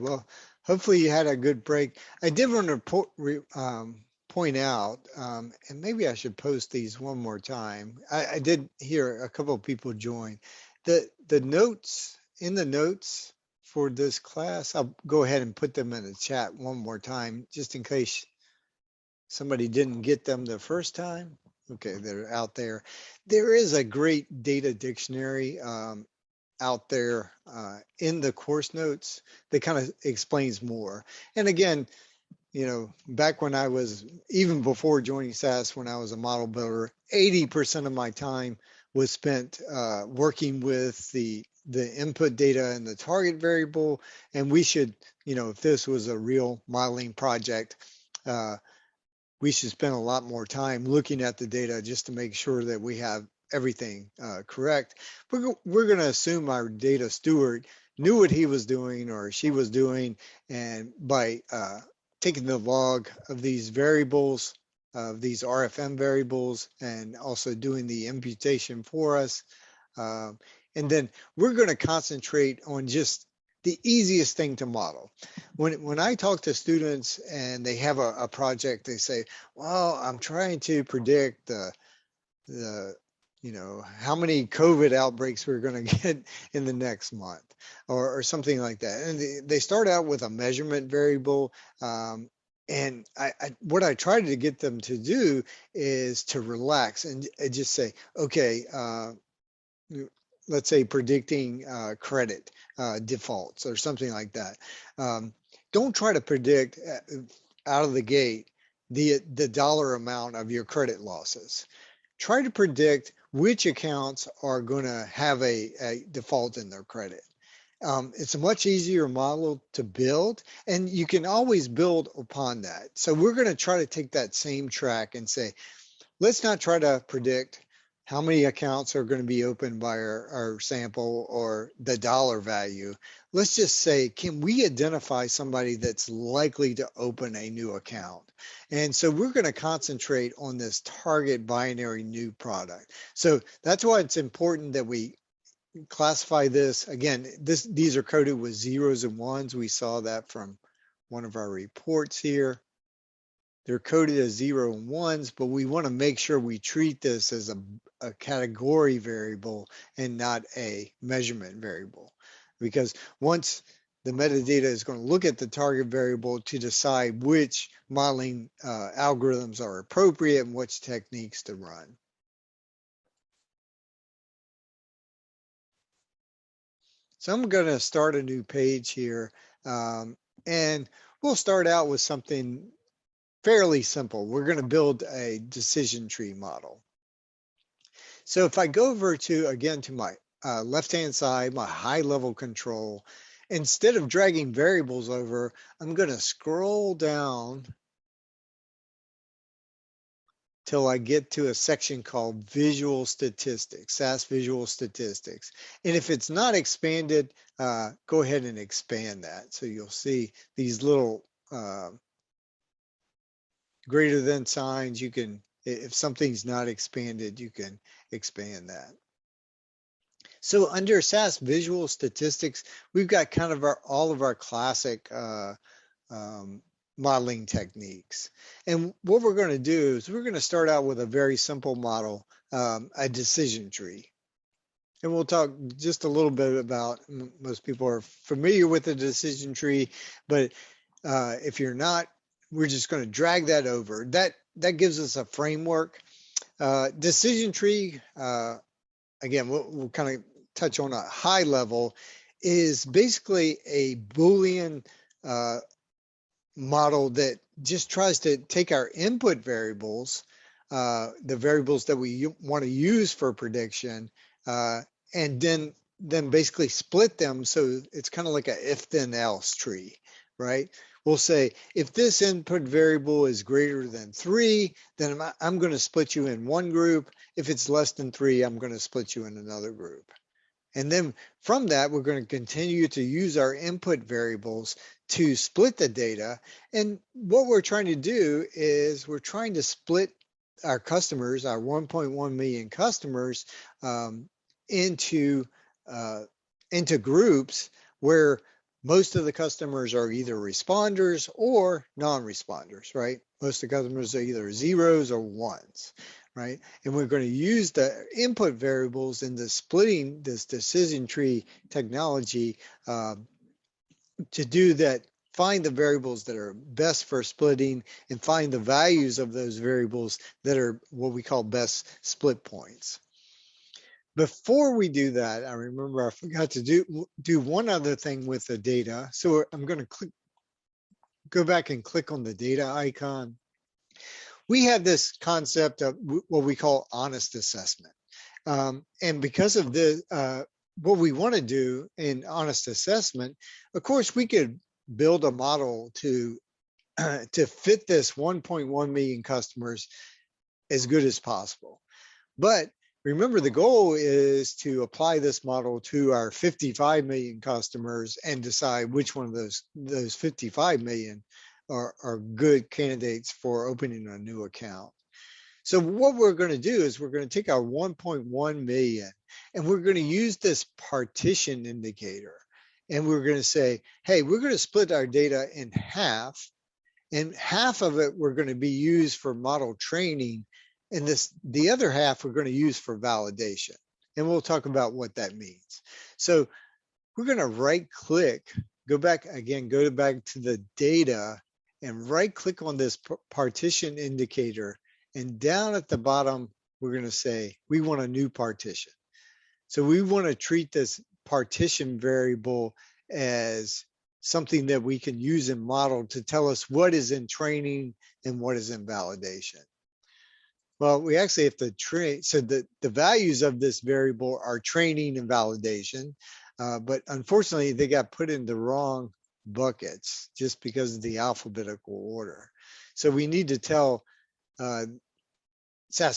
Well, hopefully you had a good break. I did want to point out, and maybe I should post these one more time. I did hear a couple of people join. The notes in the notes for this class, I'll go ahead and put them in the chat one more time, just in case somebody didn't get them the first time. Okay, they're out there. There is a great data dictionary. Out there in the course notes that kind of explains more. And again, back when I was, even before joining SAS, when I was a model builder, 80% of my time was spent working with the input data and the target variable. And we should, if this was a real modeling project, uh, we should spend a lot more time looking at the data just to make sure that we have everything correct. We're going to assume our data steward knew what he was doing or she was doing, and by taking the log of these variables, of these RFM variables, and also doing the imputation for us. And then we're going to concentrate on just the easiest thing to model. When I talk to students and they have a project, they say, well, I'm trying to predict the how many COVID outbreaks we're going to get in the next month, or something like that. And they start out with a measurement variable. And what I try to get them to do is to relax and just say, okay, let's say predicting credit defaults or something like that. Don't try to predict out of the gate the dollar amount of your credit losses. Try to predict which accounts are going to have a default in their credit. It's a much easier model to build, and you can always build upon that. So we're going to try to take that same track and say, let's not try to predict how many accounts are going to be opened by our sample or the dollar value. Let's just say, can we identify somebody that's likely to open a new account? And so we're going to concentrate on this target binary new product. So that's why it's important that we classify this. Again, these are coded with zeros and ones. We saw that from one of our reports here. They're coded as 0 and 1s, but we want to make sure we treat this as a category variable and not a measurement variable. Because once the metadata is going to look at the target variable to decide which modeling algorithms are appropriate and which techniques to run. So I'm going to start a new page here, and we'll start out with something fairly simple. We're going to build a decision tree model. So if I go over to, again, to my left-hand side, my high-level control, instead of dragging variables over, I'm going to scroll down till I get to a section called Visual Statistics, SAS Visual Statistics. And if it's not expanded, go ahead and expand that. So you'll see these little greater than signs. You can, if something's not expanded, you can expand that. So under SAS Visual Statistics, we've got kind of all of our classic modeling techniques. And what we're going to do is we're going to start out with a very simple model, a decision tree. And we'll talk just a little bit about, most people are familiar with the decision tree, but if you're not, we're just going to drag that over. That gives us a framework. Decision tree, again, we'll kind of touch on a high level, is basically a Boolean model that just tries to take our input variables, the variables that we want to use for prediction, and then basically split them. So it's kind of like a if then else tree, right? We'll say, if this input variable is greater than 3, then I'm going to split you in one group. If it's less than 3, I'm going to split you in another group. And then from that, we're going to continue to use our input variables to split the data. And what we're trying to do is we're trying to split our customers, our 1.1 million customers, into groups where Most of the customers are either responders or non-responders, right? Most of the customers are either zeros or ones, right? And we're going to use the input variables in the splitting this decision tree technology to do that, find the variables that are best for splitting and find the values of those variables that are what we call best split points. Before we do that, I remember I forgot to do one other thing with the data. So I'm going to go back and click on the data icon. We have this concept of what we call honest assessment. And because of the what we want to do in honest assessment, of course, we could build a model to to fit this 1.1 million customers as good as possible. But remember, the goal is to apply this model to our 55 million customers and decide which one of those 55 million are good candidates for opening a new account. So what we're going to do is we're going to take our 1.1 million and we're going to use this partition indicator. And we're going to say, hey, we're going to split our data in half, and half of it we're going to be used for model training, and the other half we're going to use for validation. And we'll talk about what that means. So we're going to right click, go back to the data and right click on this partition indicator. And down at the bottom, we're going to say, we want a new partition. So we want to treat this partition variable as something that we can use in model to tell us what is in training and what is in validation. Well, we actually have to train, so the values of this variable are training and validation, but unfortunately they got put in the wrong buckets just because of the alphabetical order. So we need to tell SAS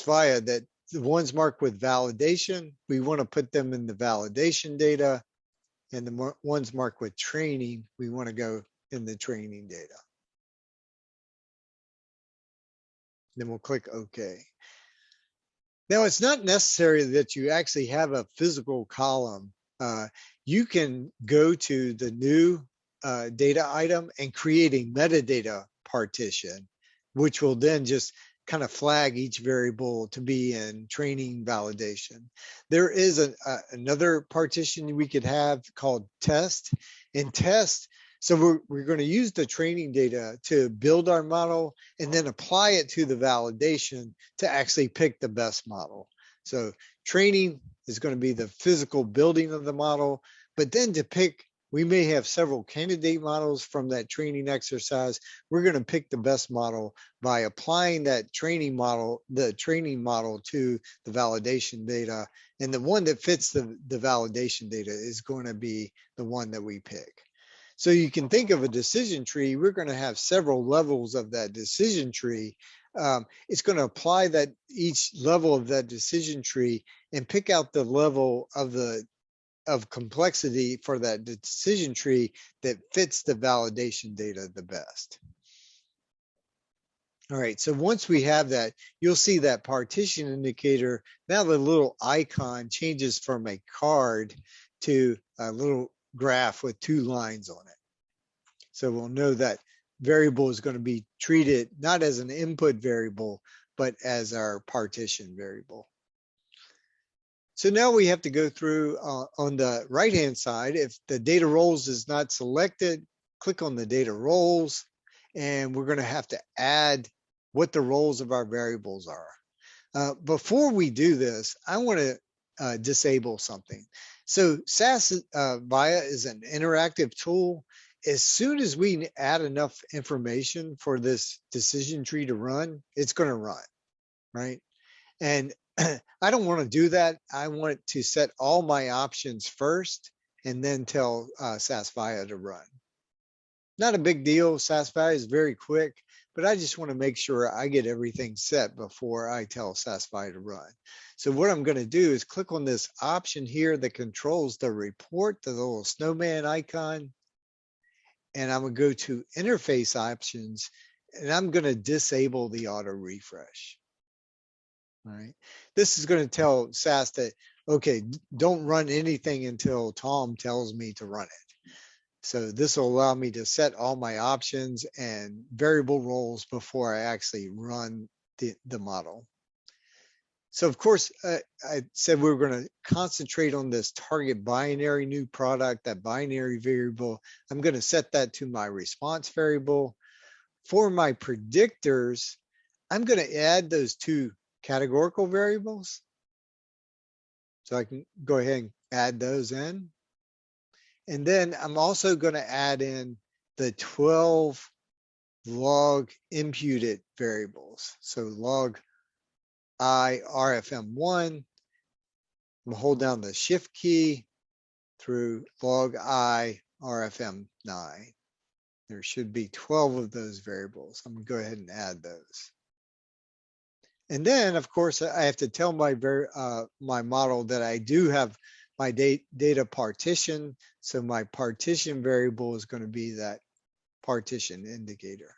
Viya that the ones marked with validation, we want to put them in the validation data, and the ones marked with training, we want to go in the training data. Then we'll click OK. Now, it's not necessary that you actually have a physical column. You can go to the new data item and create a metadata partition, which will then just kind of flag each variable to be in training validation. There is another partition we could have called test. In test, so we're going to use the training data to build our model and then apply it to the validation to actually pick the best model. So training is going to be the physical building of the model, but then to pick, we may have several candidate models from that training exercise. We're going to pick the best model by applying that training model, the training model to the validation data. And the one that fits the validation data is going to be the one that we pick. So you can think of a decision tree. We're going to have several levels of that decision tree. It's going to apply that each level of that decision tree and pick out the level of complexity for that decision tree that fits the validation data the best. All right, so once we have that, you'll see that partition indicator. Now the little icon changes from a card to a little graph with 2 lines on it. So we'll know that variable is going to be treated not as an input variable, but as our partition variable. So now we have to go through on the right-hand side. If the data roles is not selected, click on the data roles, and we're going to have to add what the roles of our variables are. Before we do this, I want to disable something. So SAS Viya is an interactive tool. As soon as we add enough information for this decision tree to run, it's going to run, right? And I don't want to do that. I want to set all my options first and then tell SAS Viya to run. Not a big deal. SAS Viya is very quick, but I just want to make sure I get everything set before I tell SAS Viya to run. So what I'm going to do is click on this option here that controls the report, the little snowman icon, and I'm going to go to interface options, and I'm going to disable the auto refresh. All right. This is going to tell SAS that, okay, don't run anything until Tom tells me to run it. So this will allow me to set all my options and variable roles before I actually run the model. So of course, I said we were going to concentrate on this target binary new product, that binary variable. I'm going to set that to my response variable. For my predictors, I'm going to add those two categorical variables. So I can go ahead and add those in. And then I'm also going to add in the 12 log imputed variables. So log I RFM1, I'm gonna hold down the shift key through log I RFM9. There should be 12 of those variables. I'm gonna go ahead and add those. And then of course I have to tell my model that I do have my data partition. So my partition variable is going to be that partition indicator.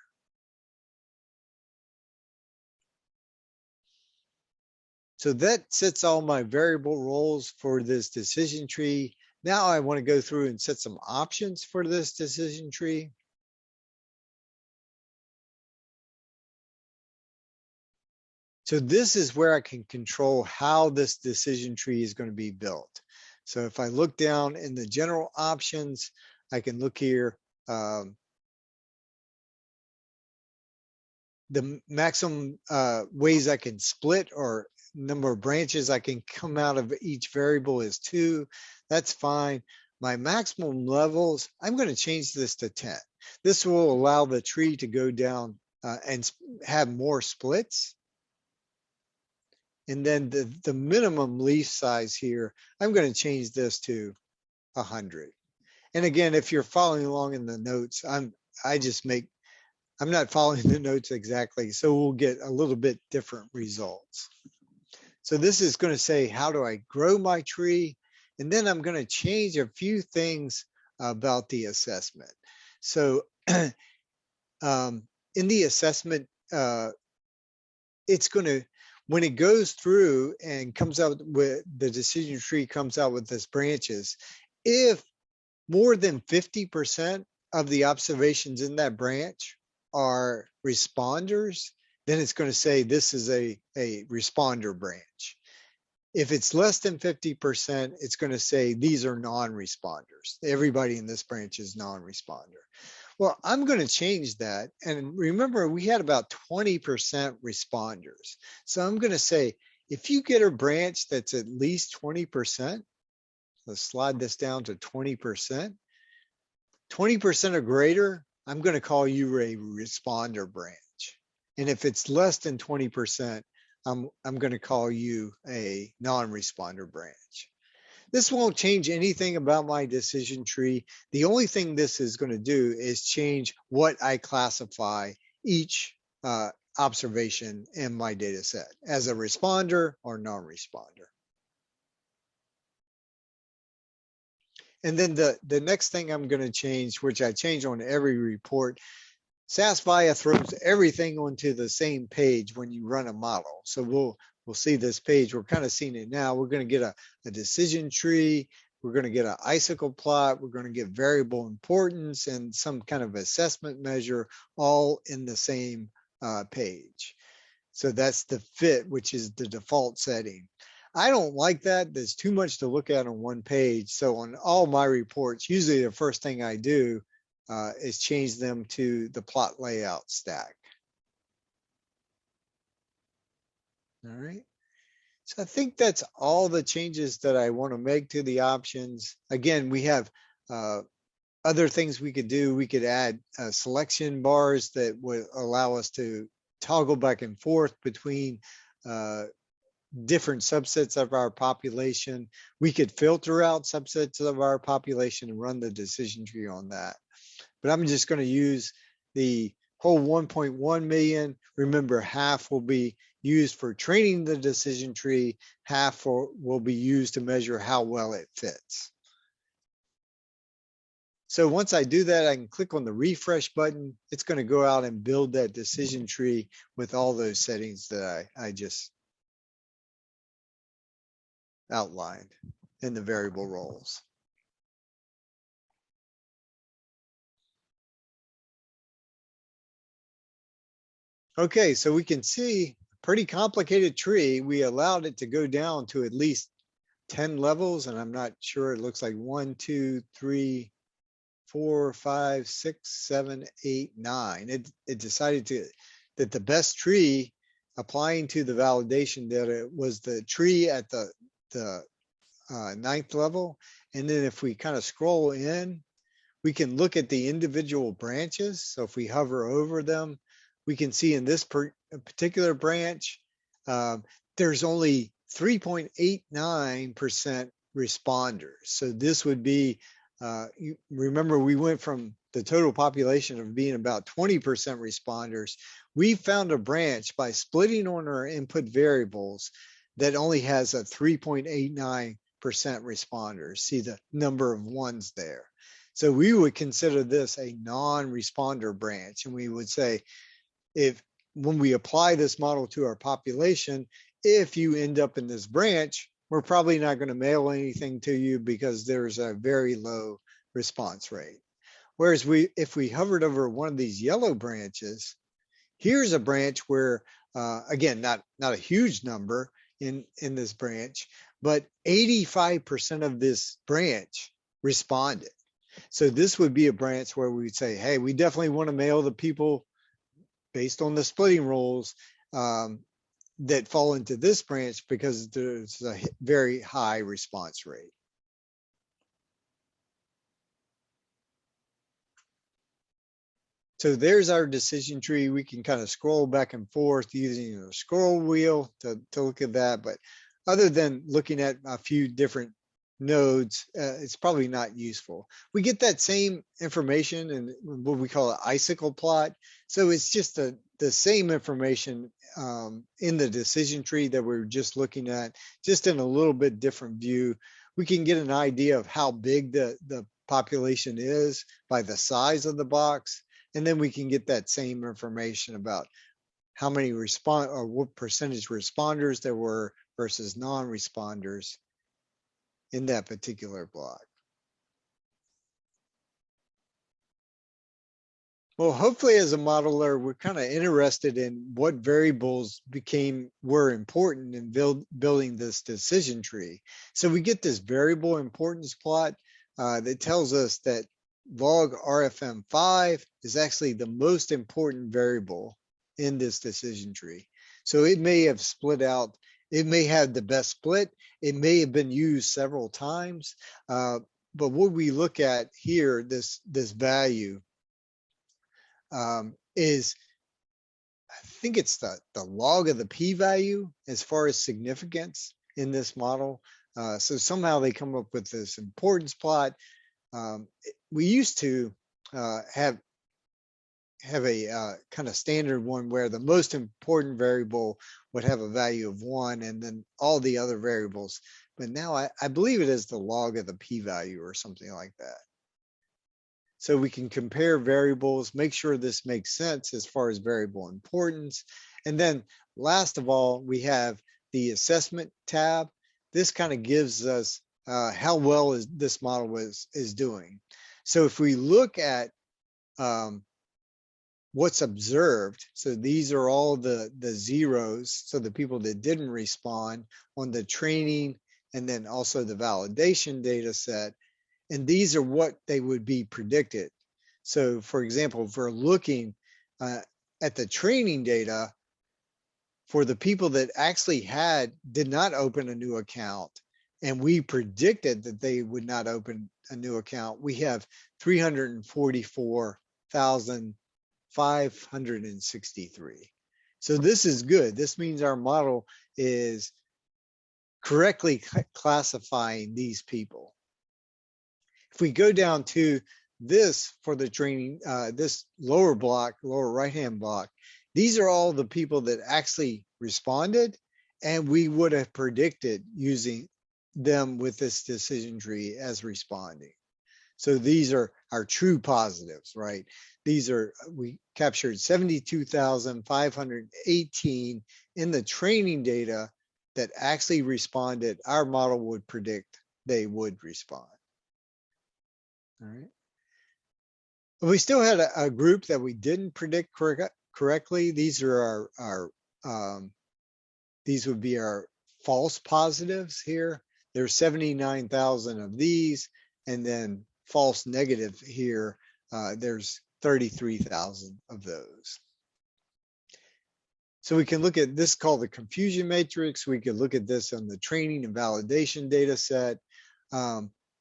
So that sets all my variable roles for this decision tree. Now I want to go through and set some options for this decision tree. So this is where I can control how this decision tree is going to be built. So if I look down in the general options, I can look here, the maximum ways I can split or number of branches I can come out of each variable is 2. That's fine. My maximum levels, I'm going to change this to 10. This will allow the tree to go down and have more splits. And then the minimum leaf size here, I'm going to change this to 100. And again, if you're following along in the notes, I'm not following the notes exactly, so we'll get a little bit different results. So this is going to say, how do I grow my tree? And then I'm going to change a few things about the assessment. So in the assessment, it's going to, when it goes through and comes out with the decision tree comes out with this branches, if more than 50% of the observations in that branch are responders, then it's going to say this is a responder branch. If it's less than 50%, it's going to say these are non-responders. Everybody in this branch is non-responder. Well, I'm going to change that. And remember, we had about 20% responders. So I'm going to say, if you get a branch that's at least 20%, let's slide this down to 20%. 20% or greater, I'm going to call you a responder branch. And if it's less than 20%, I'm going to call you a non-responder branch. This won't change anything about my decision tree. The only thing this is going to do is change what I classify each observation in my data set as a responder or non-responder. And then the next thing I'm going to change, which I change on every report, SAS Viya throws everything onto the same page when you run a model. So we'll see this page. We're kind of seeing it now. We're going to get a decision tree. We're going to get an icicle plot. We're going to get variable importance and some kind of assessment measure all in the same page. So that's the fit, which is the default setting. I don't like that. There's too much to look at on one page. So on all my reports, usually the first thing I do is change them to the plot layout stack. All right. So I think that's all the changes that I want to make to the options. Again, we have other things we could do. We could add selection bars that would allow us to toggle back and forth between different subsets of our population. We could filter out subsets of our population and run the decision tree on that. But I'm just going to use the whole 1.1 million. Remember, half will be used for training the decision tree, half will be used to measure how well it fits. So once I do that, I can click on the refresh button. It's going to go out and build that decision tree with all those settings that I just outlined in the variable roles. Okay, so we can see a pretty complicated tree. We allowed it to go down to at least 10 levels, and I'm not sure. It looks like 1, 2, 3, 4, 5, 6, 7, 8, 9. It decided that the best tree applying to the validation data was the tree at the ninth level. And then if we kind of scroll in, we can look at the individual branches. So if we hover over them, we can see in this particular branch, um, there's only 3.89% responders. So this would be, you remember we went from the total population of being about 20% responders. We found a branch by splitting on our input variables that only has a 3.89% responders. See the number of ones there. So we would consider this a non-responder branch. And we would say, if when we apply this model to our population, if you end up in this branch, we're probably not going to mail anything to you because there's a very low response rate. Whereas if we hovered over one of these yellow branches, here's a branch where, again, not a huge number in this branch, but 85% of this branch responded. So this would be a branch where we'd say, hey, we definitely want to mail the people based on the splitting rules that fall into this branch because there's a very high response rate. So there's our decision tree. We can kind of scroll back and forth using a scroll wheel to look at that. But other than looking at a few different nodes, it's probably not useful. We get that same information in what we call an icicle plot. So it's just the same information in the decision tree that we're just looking at, just in a little bit different view. We can get an idea of how big the population is by the size of the box. And then we can get that same information about how many or what percentage responders there were versus non-responders in that particular block. Well, hopefully as a modeler, we're kind of interested in what variables were important in building this decision tree. So we get this variable importance plot that tells us that log RFM5 is actually the most important variable in this decision tree. So it may have split out, it may have the best split, it may have been used several times, but what we look at here, this value, is, I think it's the log of the p-value as far as significance in this model. So somehow they come up with this importance plot. We used to have a kind of standard one where the most important variable would have a value of 1 and then all the other variables. But now I believe it is the log of the p-value or something like that. So we can compare variables, make sure this makes sense as far as variable importance. And then last of all, we have the assessment tab. This kind of gives us how well this model is doing. So if we look at what's observed, so these are all the zeros, so the people that didn't respond on the training and then also the validation data set. And these are what they would be predicted. So for example, if we're looking at the training data for the people that actually did not open a new account, and we predicted that they would not open a new account, we have 344,563. So this is good. This means our model is correctly classifying these people. If we go down to this for the training, this lower right-hand block, these are all the people that actually responded, and we would have predicted using them with this decision tree as responding. So these are our true positives, right? We captured 72,518 in the training data that actually responded. Our model would predict they would respond. All right. We still had a group that we didn't predict correctly, these are these would be our false positives here. There's 79,000 of these, and then false negative here, there's 33,000 of those. So we can look at this called the confusion matrix. We could look at this on the training and validation data set.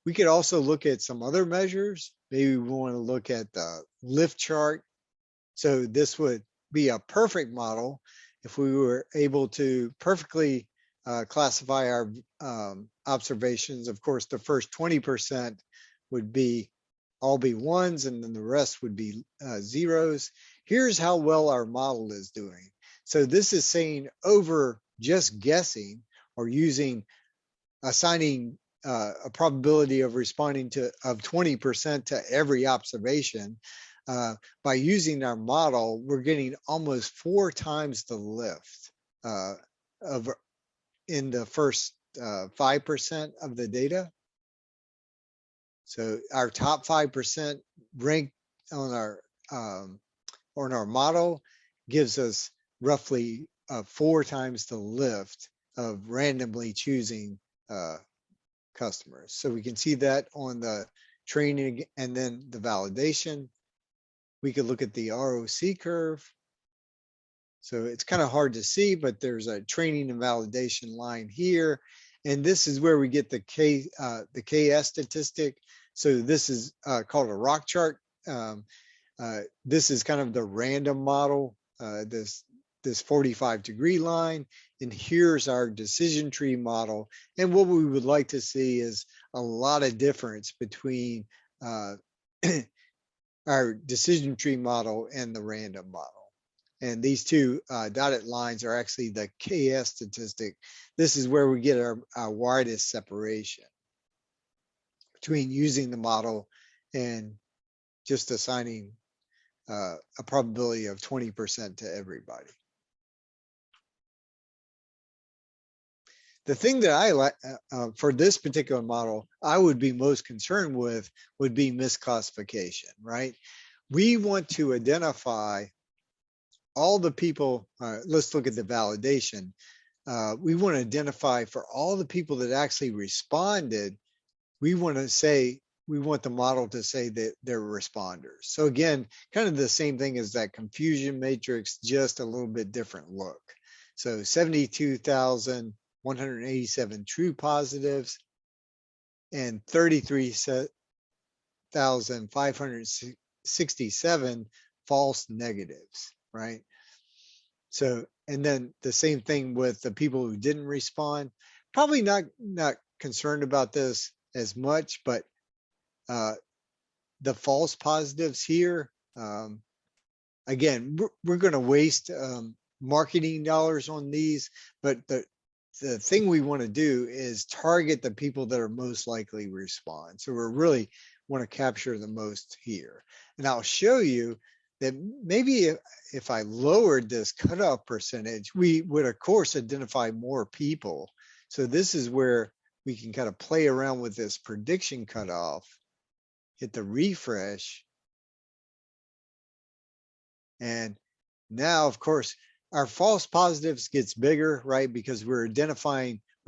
We could also look at some other measures. Maybe we want to look at the lift chart. So this would be a perfect model if we were able to perfectly classify our observations. Of course, the first 20% would all be ones, and then the rest would be zeros. Here's how well our model is doing. So this is saying over just guessing or assigning a probability of responding of 20% to every observation. By using our model, we're getting almost 4 times the lift in the first 5% of the data. So our top 5% ranked on our model gives us roughly 4 times the lift of randomly choosing customers. So we can see that on the training and then the validation. We could look at the ROC curve. So it's kind of hard to see, but there's a training and validation line here. And this is where we get the KS statistic. So this is called a rock chart. This is kind of the random model, this 45-degree line. And here's our decision tree model. And what we would like to see is a lot of difference between our decision tree model and the random model. And these two dotted lines are actually the KS statistic. This is where we get our widest separation between using the model and just assigning a probability of 20% to everybody. The thing that I like for this particular model, I would be most concerned with would be misclassification, right? We want to identify all the people, let's look at the validation. We want to identify for all the people that actually responded, we want the model to say that they're responders. So again, kind of the same thing as that confusion matrix, just a little bit different look. So 72,187 true positives and 33,567 false negatives, right? So, and then the same thing with the people who didn't respond. Probably not concerned about this as much, but the false positives here, again, we're going to waste marketing dollars on these, but the thing we want to do is target the people that are most likely to respond. So we really want to capture the most here. And I'll show you that maybe if I lowered this cutoff percentage, we would of course identify more people. So this is where we can kind of play around with this prediction cutoff, hit the refresh. And now, of course, our false positives gets bigger, right? Because we're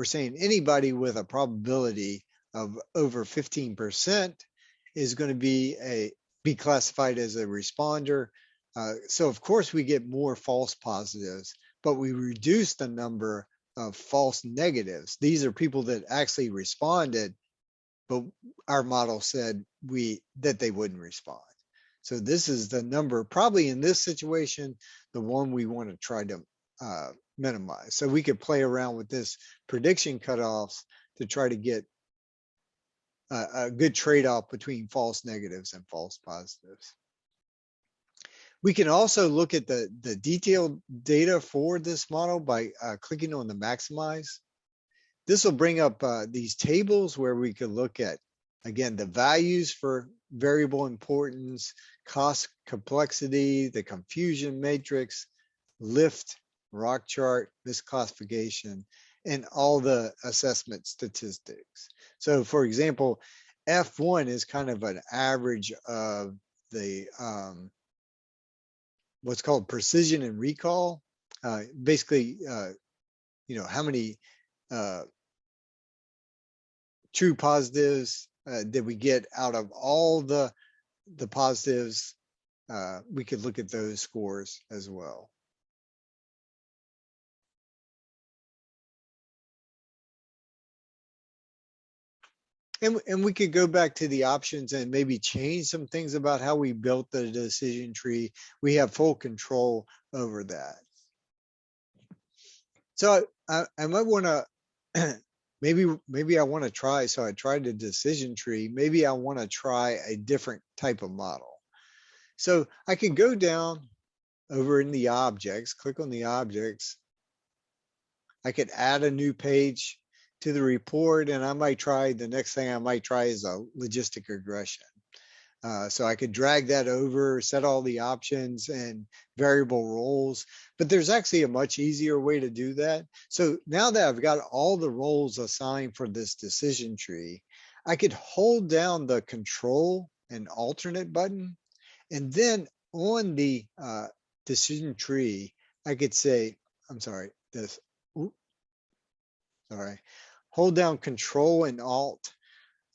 saying anybody with a probability of over 15% is going to be classified as a responder. So of course we get more false positives, but we reduce the number of false negatives. These are people that actually responded, but our model said that they wouldn't respond. So this is the number, probably in this situation, the one we want to try to minimize. So we could play around with this prediction cutoffs to try to get a good trade-off between false negatives and false positives. We can also look at the detailed data for this model by clicking on the maximize. This will bring up these tables where we could look at, again, the values for variable importance, cost complexity, the confusion matrix, lift, rock chart, misclassification, and all the assessment statistics. So for example, F1 is kind of an average of the what's called precision and recall. Basically, how many true positives did we get out of all the positives? We could look at those scores as well. And we could go back to the options and maybe change some things about how we built the decision tree. We have full control over that. So I might want to, maybe I want to try, so I tried the decision tree. Maybe I want to try a different type of model. So I could go down over in the objects, click on the objects. I could add a new page to the report, and I might try, the next thing I might try is a logistic regression. So I could drag that over, set all the options and variable roles, but there's actually a much easier way to do that. So now that I've got all the roles assigned for this decision tree, I could hold down the control and alternate button, and then on the decision tree, I could say, I'm sorry, hold down control and alt.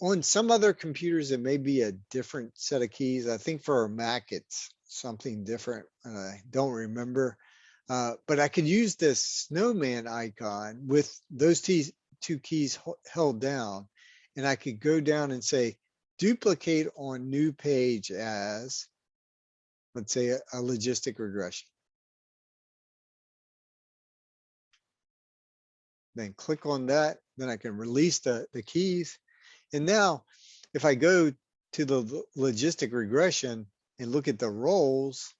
On some other computers, it may be a different set of keys. I think for a Mac, it's something different, and I don't remember. But I could use this snowman icon with those two keys held down, and I could go down and say, duplicate on new page as, let's say, a logistic regression. Then click on that. Then I can release the keys. And now if I go to the logistic regression and look at the roles,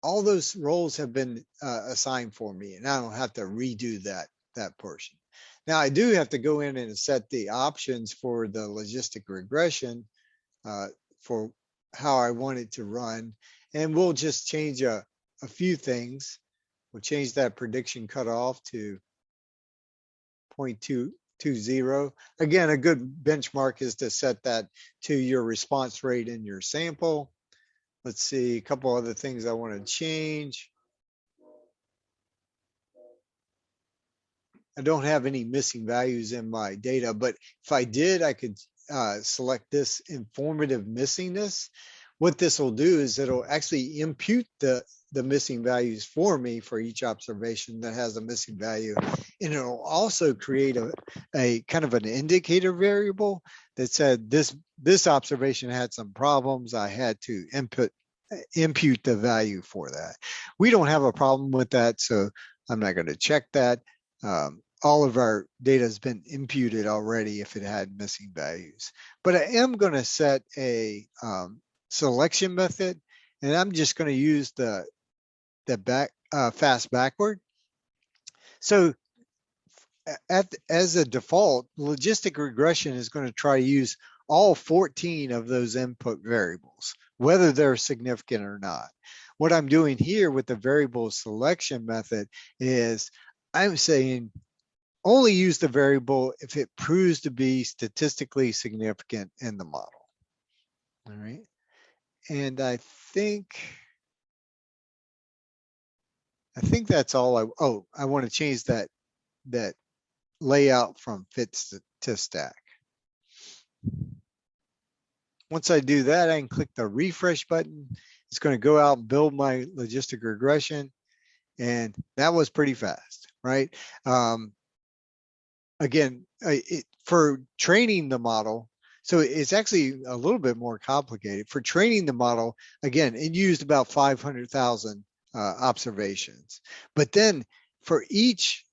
all those roles have been assigned for me, and I don't have to redo that portion. Now I do have to go in and set the options for the logistic regression for how I want it to run. And we'll just change a few things. We'll change that prediction cutoff to 0.220. Again, a good benchmark is to set that to your response rate in your sample. Let's see, a couple other things I want to change. I don't have any missing values in my data, but if I did, I could select this informative missingness. What this will do is it'll actually impute the missing values for me for each observation that has a missing value. And it'll also create a kind of an indicator variable that said this observation had some problems. I had to impute the value for that. We don't have a problem with that, so I'm not going to check that. All of our data has been imputed already if it had missing values. But I am going to set a selection method, and I'm just going to use the fast backward. So as a default, logistic regression is going to try to use all 14 of those input variables, whether they're significant or not. What I'm doing here with the variable selection method is I'm saying only use the variable if it proves to be statistically significant in the model. All right. And I think that's all I want to change that layout from fits to stack. Once I do that, I can click the refresh button. It's going to go out and build my logistic regression. And that was pretty fast, right? Again, for training the model, so it's actually a little bit more complicated. For training the model, again, it used about 500,000 observations. But then for each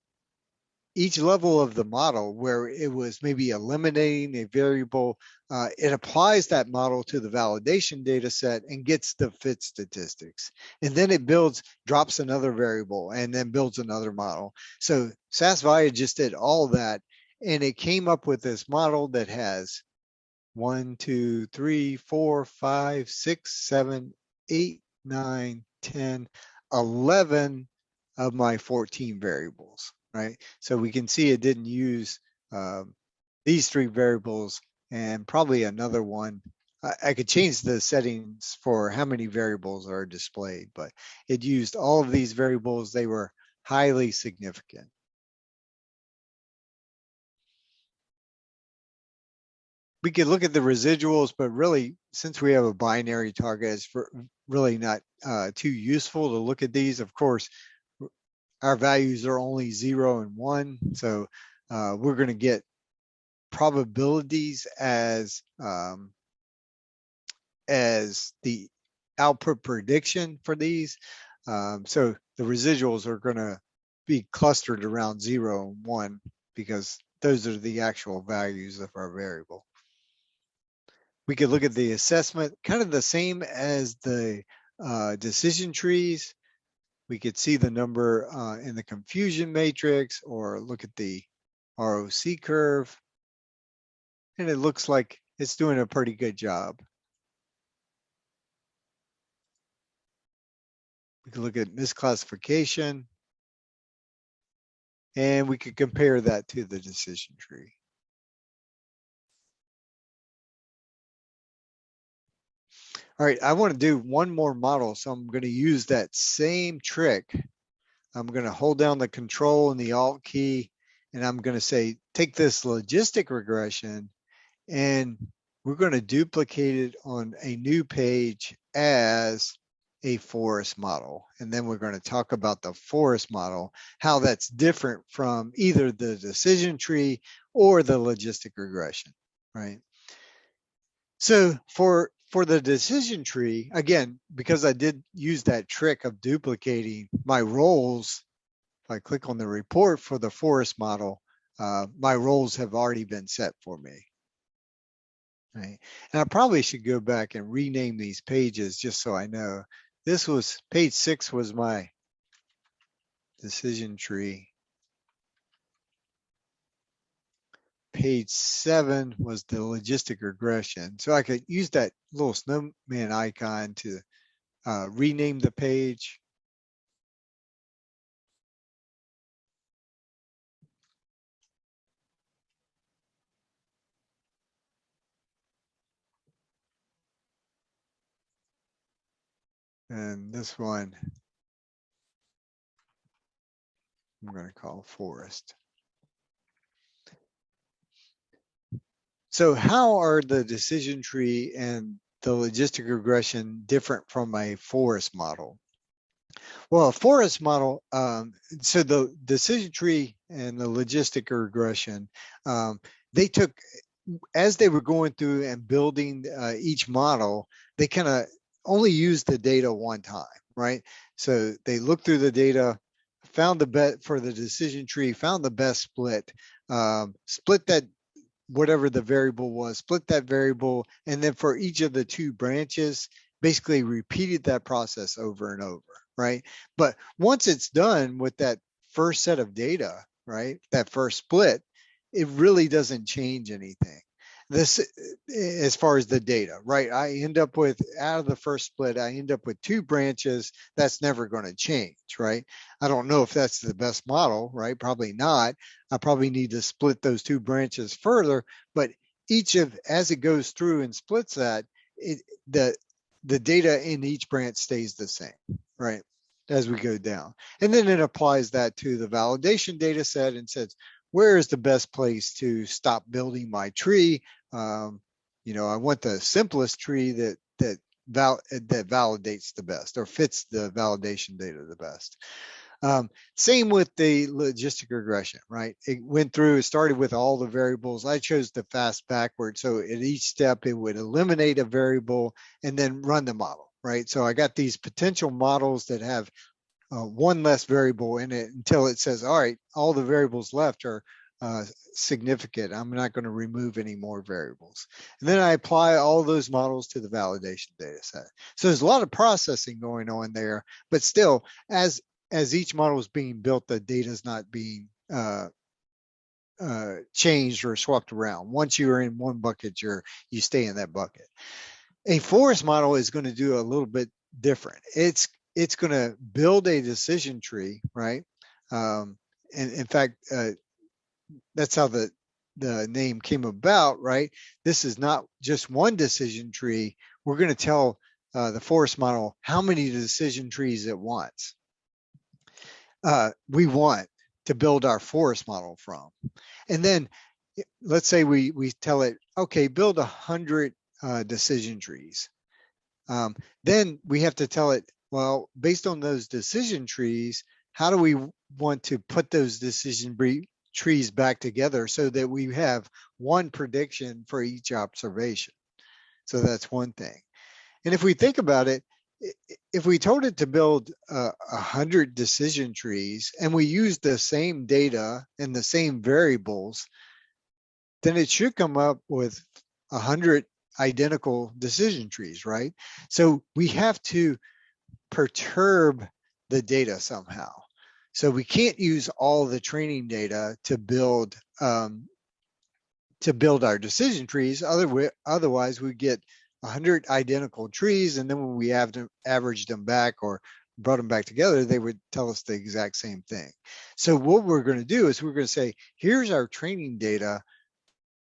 level of the model where it was maybe eliminating a variable, it applies that model to the validation data set and gets the fit statistics. And then it drops another variable and then builds another model. So SAS Viya just did all that, and it came up with this model that has 1, 2, 3, 4, 5, 6, 7, 8, 9, 10, 11 of my 14 variables, right? So we can see it didn't use these 3 variables and probably another one I could change the settings for how many variables are displayed, but it used all of these variables. They were highly significant. We could look at the residuals, but really, since we have a binary target, it's really not too useful to look at these. Of course, our values are only 0 and 1, so we're going to get probabilities as the output prediction for these. So the residuals are going to be clustered around 0 and 1 because those are the actual values of our variable. We could look at the assessment, kind of the same as the decision trees. We could see the number in the confusion matrix or look at the ROC curve. And it looks like it's doing a pretty good job. We could look at misclassification, and we could compare that to the decision tree. All right, I want to do one more model, so I'm going to use that same trick. I'm going to hold down the control and the alt key, and I'm going to say, take this logistic regression, and we're going to duplicate it on a new page as a forest model. And then we're going to talk about the forest model, how that's different from either the decision tree or the logistic regression, right? So for the decision tree, again, because I did use that trick of duplicating my roles, if I click on the report for the forest model, my roles have already been set for me. Right. And I probably should go back and rename these pages just so I know. This was page 6 was my decision tree. Page 7 was the logistic regression. So I could use that little snowman icon to rename the page. And this one, I'm going to call forest. So how are the decision tree and the logistic regression different from a forest model? Well, a forest model, so the decision tree and the logistic regression, they took, as they were going through and building each model, they kind of only used the data one time, right? So they looked through the data, found the best for the decision tree, found the best split, split that whatever the variable was, split that variable, and then for each of the 2 branches, basically repeated that process over and over, right? But once it's done with that first set of data, right, that first split, it really doesn't change anything. This, as far as the data, right? I end up with, out of the first split, I end up with 2 branches. That's never going to change, right? I don't know if that's the best model, right? Probably not. I probably need to split those 2 branches further, but each of, as it goes through and splits that, the data in each branch stays the same, right? As we go down. And then it applies that to the validation data set and says, where is the best place to stop building my tree? You know, I want the simplest tree that validates the best or fits the validation data the best. Same with the logistic regression, right? It went through, it started with all the variables. I chose the fast backward. So at each step, it would eliminate a variable and then run the model, right? So I got these potential models that have one less variable in it until it says, all right, all the variables left are significant. I'm not going to remove any more variables. And then I apply all those models to the validation data set. So there's a lot of processing going on there, but still, as each model is being built, the data is not being changed or swapped around. Once you're in one bucket, you stay in that bucket. A forest model is going to do a little bit different. It's going to build a decision tree, right? And in fact, that's how the the name came about, right? This is not just one decision tree. We're going to tell the forest model how many decision trees it wants. We want to build our forest model from. And then let's say we tell it, okay, build 100 decision trees. Then we have to tell it, well, based on those decision trees, how do we want to put those decision trees back together so that we have one prediction for each observation? So that's one thing. And if we think about it, if we told it to build 100 decision trees and we use the same data and the same variables, then it should come up with 100 identical decision trees, right? So we have to perturb the data somehow. So we can't use all the training data to build our decision trees. Otherwise, we get 100 identical trees, and then when we have to average them back or brought them back together, they would tell us the exact same thing. So what we're going to do is we're going to say, here's our training data,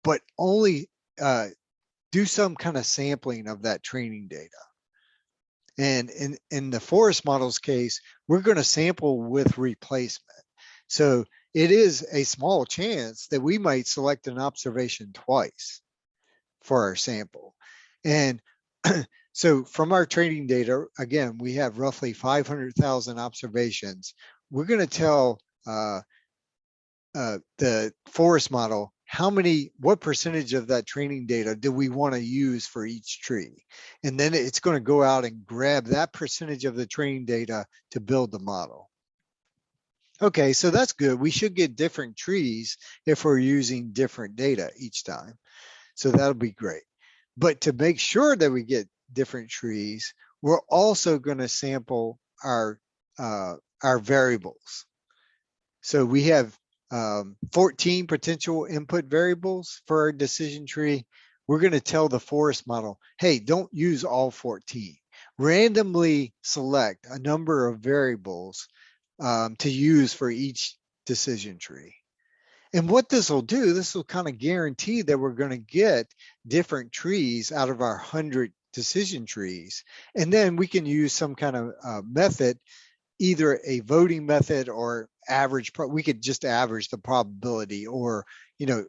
but only do some kind of sampling of that training data. And in the forest model's case, we're going to sample with replacement. So it is a small chance that we might select an observation twice for our sample. And so from our training data, again, we have roughly 500,000 observations. We're going to tell the forest model what percentage of that training data do we want to use for each tree? And then it's going to go out and grab that percentage of the training data to build the model. Okay, so that's good. We should get different trees if we're using different data each time. So that'll be great. But to make sure that we get different trees, we're also going to sample our variables. So we have 14 potential input variables for our decision tree. We're going to tell the forest model, hey, don't use all 14. Randomly select a number of variables to use for each decision tree. And what this will do, this will kind of guarantee that we're going to get different trees out of our 100 decision trees. And then we can use some kind of method, either a voting method or average. We could just average the probability, or, you know,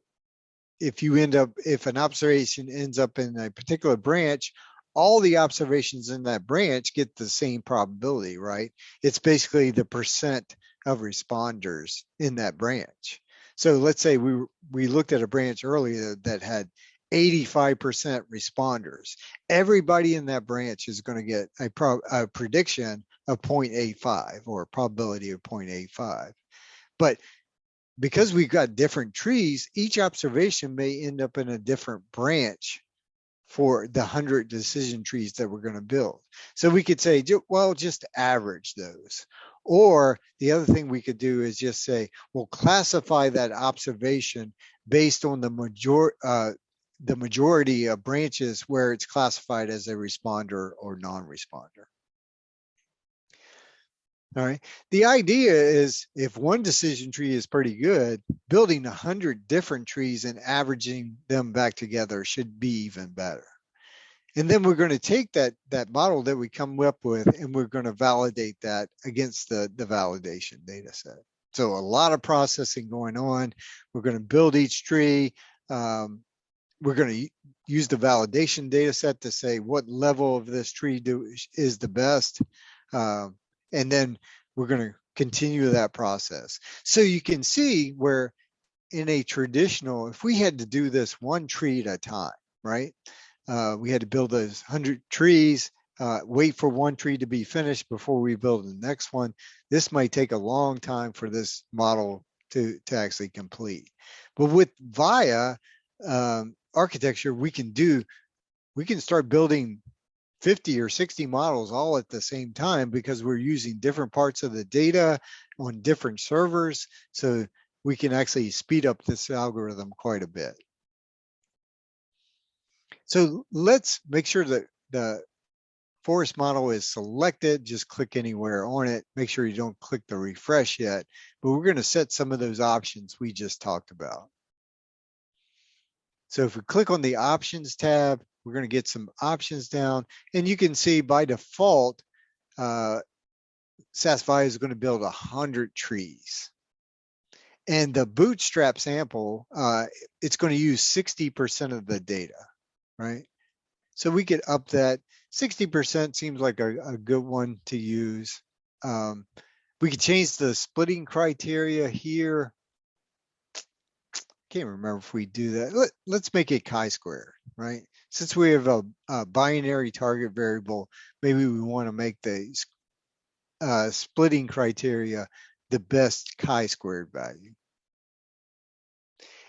if an observation ends up in a particular branch, all the observations in that branch get the same probability, right? It's basically the percent of responders in that branch. So let's say we looked at a branch earlier that had 85% responders. Everybody in that branch is going to get a prediction of 0.85 or a probability of 0.85. But because we've got different trees, each observation may end up in a different branch for the 100 decision trees that we're going to build. So we could say, well, just average those. Or the other thing we could do is just say, we'll classify that observation based on the majority of branches where it's classified as a responder or non-responder. All right. The idea is, if one decision tree is pretty good, building 100 different trees and averaging them back together should be even better. And then we're going to take that model that we come up with, and we're going to validate that against the validation data set. So a lot of processing going on. We're going to build each tree. We're going to use the validation data set to say what level of this tree is the best. And then we're going to continue that process. So you can see where in a traditional, if we had to do this one tree at a time, right? We had to build those 100 trees, wait for one tree to be finished before we build the next one. This might take a long time for this model to actually complete. But with Viya architecture, we can start building 50 or 60 models all at the same time, because we're using different parts of the data on different servers. So we can actually speed up this algorithm quite a bit. So let's make sure that the forest model is selected. Just click anywhere on it. Make sure you don't click the refresh yet, but we're going to set some of those options we just talked about. So if we click on the options tab, we're going to get some options down, and you can see by default, SAS Viya is going to build 100 trees. And the bootstrap sample, it's going to use 60% of the data, right? So we could up that. 60% seems like a good one to use. We could change the splitting criteria here. Can't remember if we do that. Let's make it chi-square, right? Since we have a binary target variable, maybe we want to make the splitting criteria the best chi-squared value.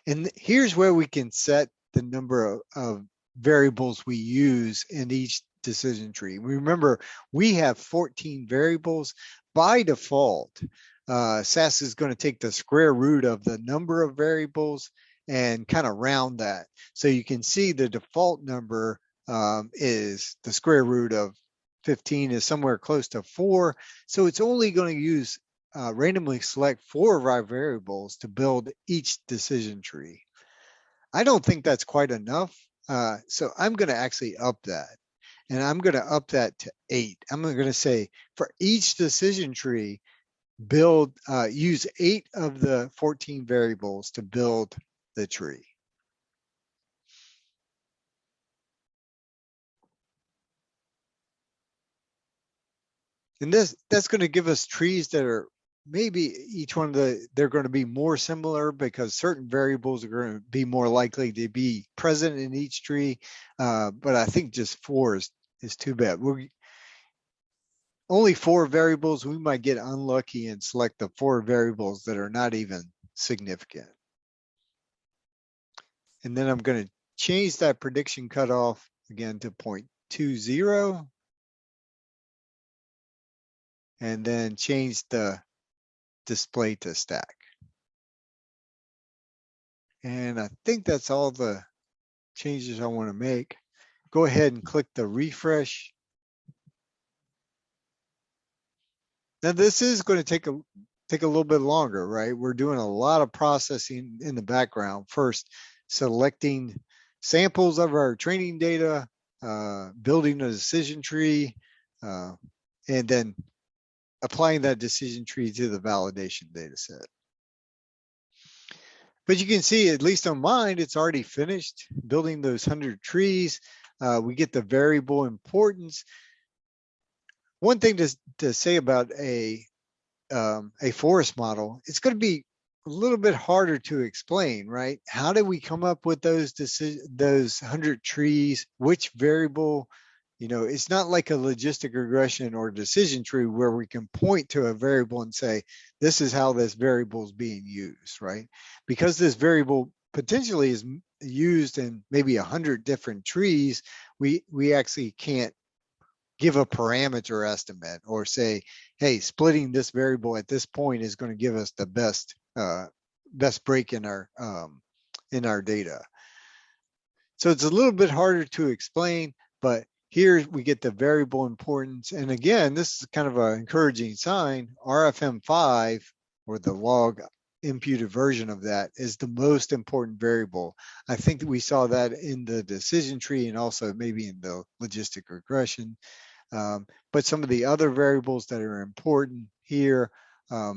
And here's where we can set the number of variables we use in each decision tree. Remember, we have 14 variables. By default, SAS is going to take the square root of the number of variables and kind of round that. So you can see the default number is the square root of 15 is somewhere close to 4. So it's only going to use randomly select 4 of our variables to build each decision tree. I don't think that's quite enough. So I'm going to actually up that. And I'm going to up that to 8. I'm going to say for each decision tree, use 8 of the 14 variables to build the tree. And that's going to give us trees that are maybe each one of they're going to be more similar because certain variables are going to be more likely to be present in each tree. But I think just 4 is too bad. Only 4 variables, we might get unlucky and select the 4 variables that are not even significant. And then I'm going to change that prediction cutoff again to 0.20. And then change the display to stack. And I think that's all the changes I want to make. Go ahead and click the refresh. Now this is going to take a little bit longer, right? We're doing a lot of processing in the background. First, selecting samples of our training data, building a decision tree, and then applying that decision tree to the validation data set. But you can see, at least on mine, it's already finished building those 100 trees. We get the variable importance. One thing to say about a forest model, it's going to be a little bit harder to explain, right? How did we come up with those 100 trees? Which variable? You know, it's not like a logistic regression or decision tree where we can point to a variable and say, this is how this variable is being used, right? Because this variable potentially is used in maybe 100 different trees, we actually can't give a parameter estimate or say, hey, splitting this variable at this point is going to give us the best break in our data. So it's a little bit harder to explain, but here we get the variable importance. And again, this is kind of an encouraging sign. RFM5, or the log imputed version of that, is the most important variable. I think that we saw that in the decision tree and also maybe in the logistic regression. But some of the other variables that are important here, I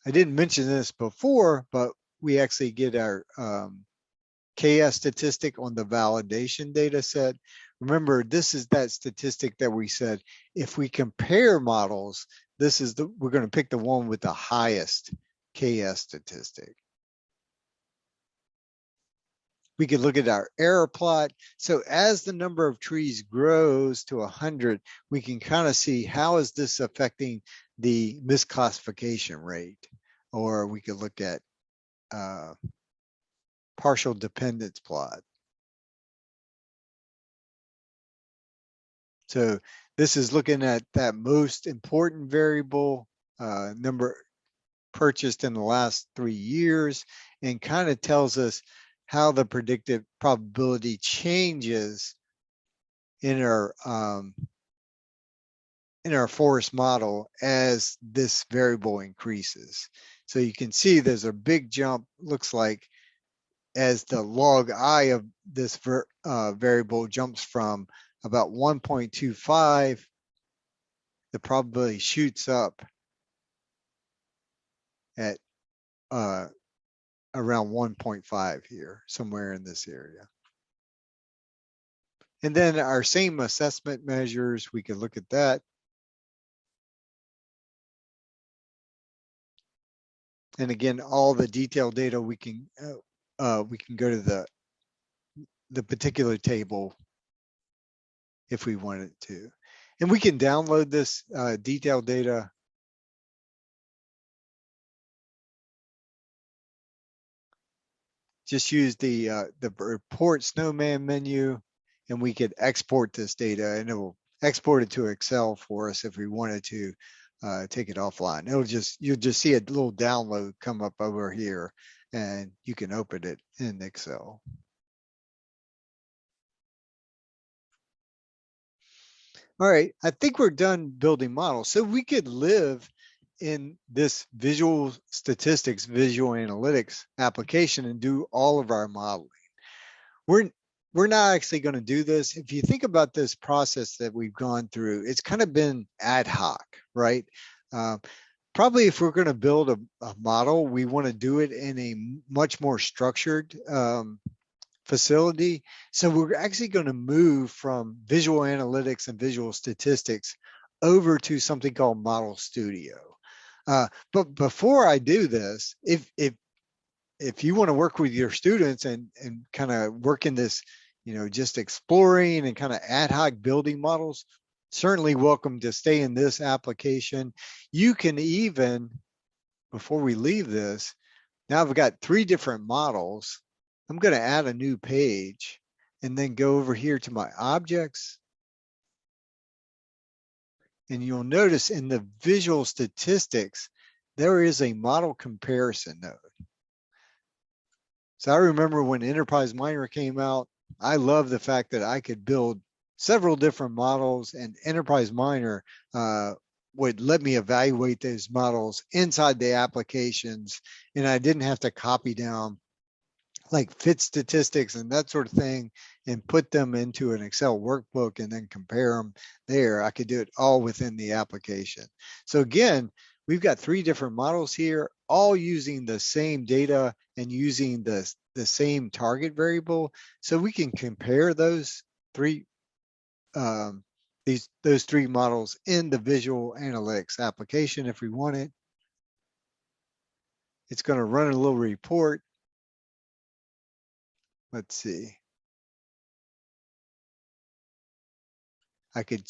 didn't mention this before, but we actually get our KS statistic on the validation data set. Remember, this is that statistic that we said, if we compare models, we're going to pick the one with the highest KS statistic. We could look at our error plot. So as the number of trees grows to 100, we can kind of see how is this affecting the misclassification rate. Or we could look at partial dependence plot. So this is looking at that most important variable, number purchased in the last 3 years, and kind of tells us how the predicted probability changes in our forest model as this variable increases. So you can see there's a big jump, looks like as the log I of this variable jumps from about 1.25, the probability shoots up at around 1.5 here, somewhere in this area. And then our same assessment measures, we could look at that. And again, all the detailed data we can go to the particular table if we wanted to. And we can download this detailed data. Just use the report snowman menu, and we could export this data, and it will export it to Excel for us if we wanted to take it offline. You'll just see a little download come up over here, and you can open it in Excel. All right, I think we're done building models. So we could live in this visual statistics, visual analytics application and do all of our modeling. We're not actually going to do this. If you think about this process that we've gone through, it's kind of been ad hoc, right? Probably if we're going to build a model, we want to do it in a much more structured facility. So we're actually going to move from visual analytics and visual statistics over to something called Model Studio. But before I do this, if you want to work with your students and kind of work in this, just exploring and kind of ad hoc building models, certainly welcome to stay in this application. You can even, before we leave this, now I've got 3 different models. I'm going to add a new page and then go over here to my objects. And you'll notice in the visual statistics, there is a model comparison node. So I remember when Enterprise Miner came out, I love the fact that I could build several different models, and Enterprise Miner would let me evaluate those models inside the applications, and I didn't have to copy down like fit statistics and that sort of thing and put them into an Excel workbook and then compare them there. I could do it all within the application. So again, we've got 3 different models here, all using the same data and using the same target variable. So we can compare those 3 those 3 models in the visual analytics application if we want it. It's going to run a little report. Let's see. I could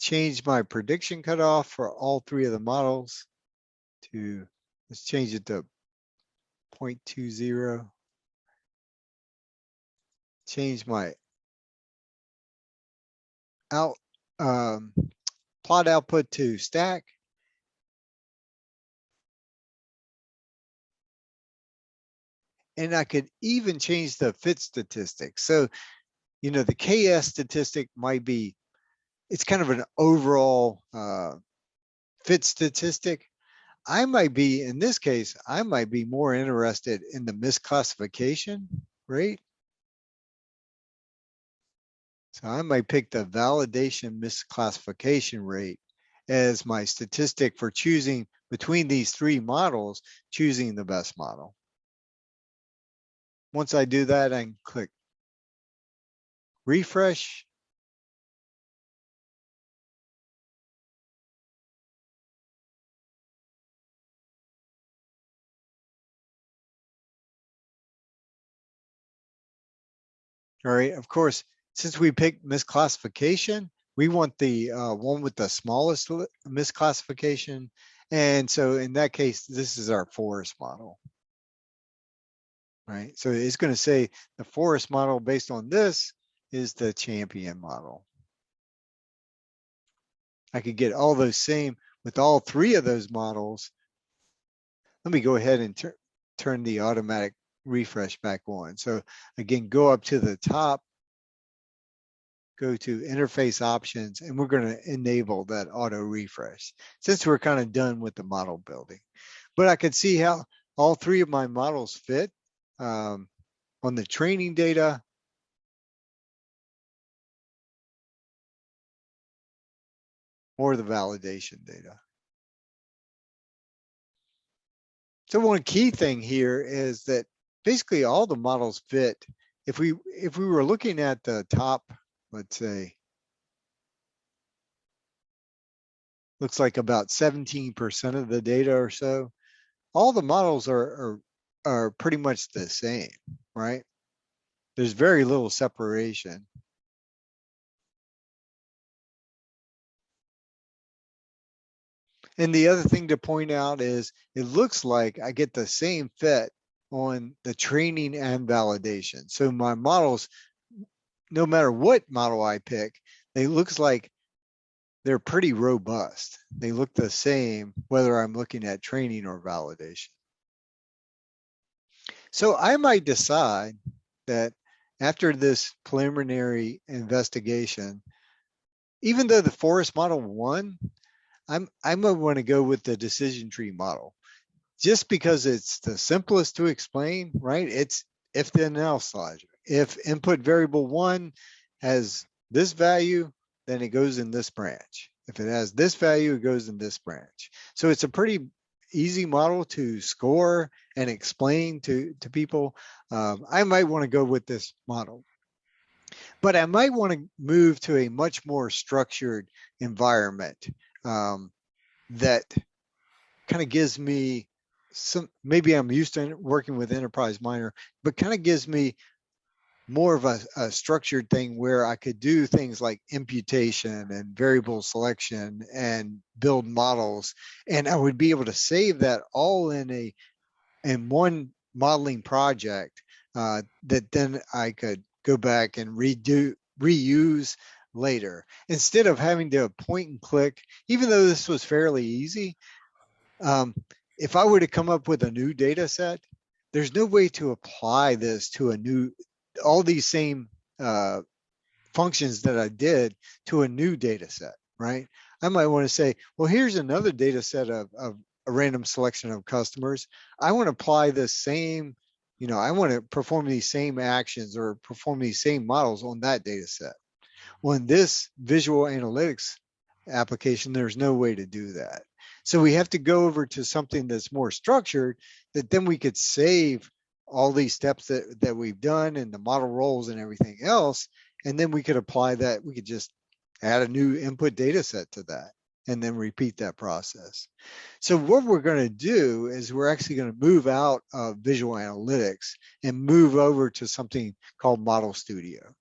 change my prediction cutoff for all 3 of the models to, let's change it to 0.20. Change my plot output to stack. And I could even change the fit statistic. So, the KS statistic might be, it's kind of an overall fit statistic. I might be, in this case, I might be more interested in the misclassification rate. So I might pick the validation misclassification rate as my statistic for choosing between these 3 models, choosing the best model. Once I do that, I can click refresh. All right, of course, since we picked misclassification, we want the one with the smallest misclassification. And so in that case, this is our forest model. Right, so it's going to say the forest model based on this is the champion model. I could get all those same with all 3 of those models. Let me go ahead and turn the automatic refresh back on. So again, go up to the top, go to interface options, and we're going to enable that auto refresh since we're kind of done with the model building. But I could see how all 3 of my models fit. on the training data or the validation data. So one key thing here is that basically all the models fit. If we were looking at the top, let's say, looks like about 17% of the data or so, all the models are pretty much the same, right? There's very little separation. And the other thing to point out is it looks like I get the same fit on the training and validation. So my models, no matter what model I pick, they looks like they're pretty robust. They look the same whether I'm looking at training or validation. So I might decide that after this preliminary investigation, even though the forest model won, I might want to go with the decision tree model just because it's the simplest to explain, right? It's if then else logic. If input variable 1 has this value, then it goes in this branch. If it has this value, it goes in this branch. So it's a pretty easy model to score and explain to people. I might want to go with this model, but I might want to move to a much more structured environment that kind of gives me some, maybe I'm used to working with enterprise miner, but kind of gives me more of a structured thing where I could do things like imputation and variable selection and build models. And I would be able to save that all in one modeling project that then I could go back and reuse later. Instead of having to point and click, even though this was fairly easy, if I were to come up with a new data set, there's no way to apply this to all these same functions that I did to a new data set, right? I might want to say, well, here's another data set of a random selection of customers. I want to apply the same, I want to perform these same actions or perform these same models on that data set. Well, in this visual analytics application, there's no way to do that. So we have to go over to something that's more structured that then we could save all these steps that we've done and the model roles and everything else. And then we could apply that. We could just add a new input data set to that and then repeat that process. So what we're going to do is we're actually going to move out of visual analytics and move over to something called Model Studio.